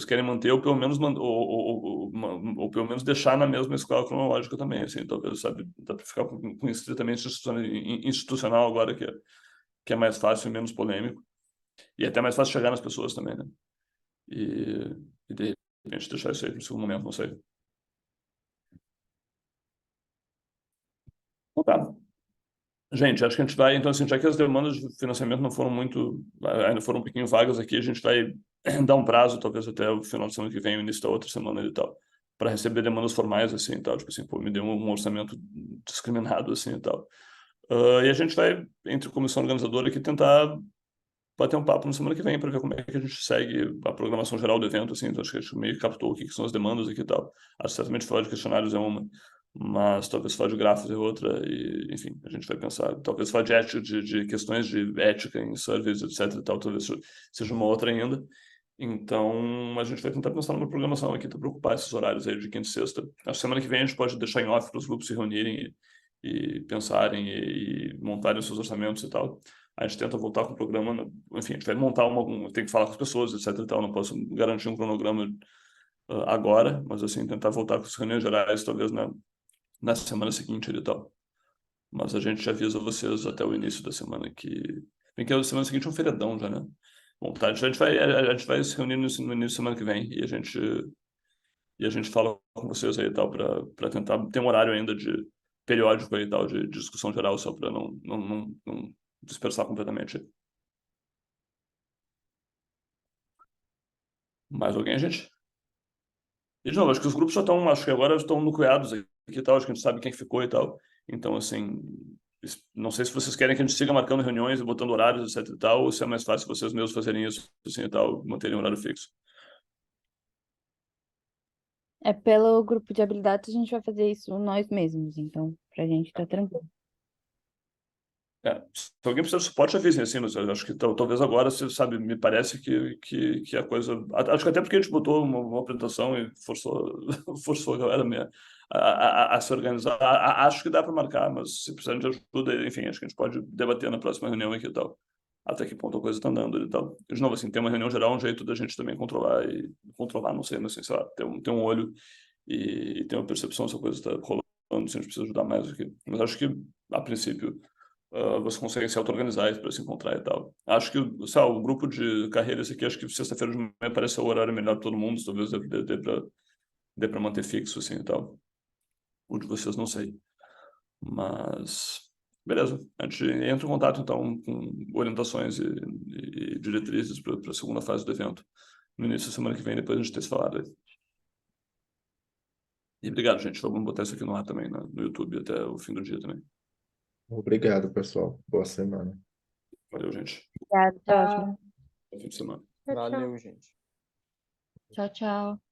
querem manter ou pelo menos ou pelo menos deixar na mesma escala cronológica também, assim, talvez, sabe, dá para ficar com estritamente institucional agora que é mais fácil e menos polêmico e até mais fácil chegar nas pessoas também, né? E de repente deixar isso aí para o segundo momento, não sei. Então, tá. Gente, acho que a gente vai, então, assim, já que as demandas de financiamento não foram ainda foram um pouquinho vagas aqui, a gente vai dar um prazo, talvez até o final de semana que vem, o início da outra semana e tal, para receber demandas formais, assim, e tal, tipo assim, pô, me deu um orçamento discriminado, assim, e tal. E a gente vai, entre comissão organizadora aqui, tentar bater um papo na semana que vem para ver como é que a gente segue a programação geral do evento, assim, então acho que a gente meio que captou o que são as demandas aqui e tal. Acho que certamente falar de questionários é uma, mas talvez falar de grafos é outra, e, enfim, a gente vai pensar, talvez falar de ética, de questões de ética em surveys, etc e tal, talvez seja uma outra ainda. Então, a gente vai tentar pensar numa programação aqui para ocupar esses horários aí de quinta e sexta. A semana que vem a gente pode deixar em off para os grupos se reunirem e pensarem e montarem os seus orçamentos e tal. A gente tenta voltar com o programa, enfim, a gente vai montar tem que falar com as pessoas, etc e tal, não posso garantir um cronograma agora, mas assim, tentar voltar com as reuniões gerais, talvez na semana seguinte e tal. Mas a gente avisa vocês até o início da semana bem que a semana seguinte é um feriadão já, né? Bom, tá, a gente vai se reunir no início da semana que vem e a gente fala com vocês aí e tal, para tentar ter um horário ainda de periódico aí e tal, de discussão geral, só para não dispersar completamente. Mais alguém, gente? E, de novo, acho que os grupos acho que agora estão nucleados aqui e tal, acho que a gente sabe quem ficou e tal. Então, assim, não sei se vocês querem que a gente siga marcando reuniões e botando horários, etc e tal, ou se é mais fácil vocês mesmos fazerem isso, assim e tal, manterem um horário fixo. É pelo grupo de habilidades, a gente vai fazer isso nós mesmos, então, pra gente tá tranquilo. Se alguém precisa de suporte, avisem, assim, mas eu acho que talvez agora, você sabe, me parece que a coisa... Acho que até porque a gente botou uma apresentação e forçou, forçou a galera a se organizar. Acho que dá para marcar, mas se precisarem de ajuda, enfim, acho que a gente pode debater na próxima reunião aqui e tal. Até que ponto a coisa está andando e tal. De novo, assim, tem uma reunião geral, um jeito da gente também controlar, não sei, mas assim, sei lá, ter um olho e ter uma percepção se a coisa está rolando, se a gente precisa ajudar mais aqui. Mas acho que, a princípio, você consegue se auto-organizar para se encontrar e tal. Acho que, sei lá, o grupo de carreiras aqui, acho que sexta-feira de manhã parece ser o horário melhor para todo mundo, talvez dê para manter fixo, assim, e tal. O de vocês, não sei. Mas, beleza. A gente entra em contato, então, com orientações e diretrizes para a segunda fase do evento. No início da semana que vem, depois a gente ter se falado aí. E obrigado, gente. Vamos botar isso aqui no ar também, no YouTube, até o fim do dia também. Obrigado, pessoal. Boa semana. Valeu, gente. Obrigada, tá Tchau. ótimo. Bom fim de semana. Tchau, tchau. Valeu, gente. Tchau, tchau.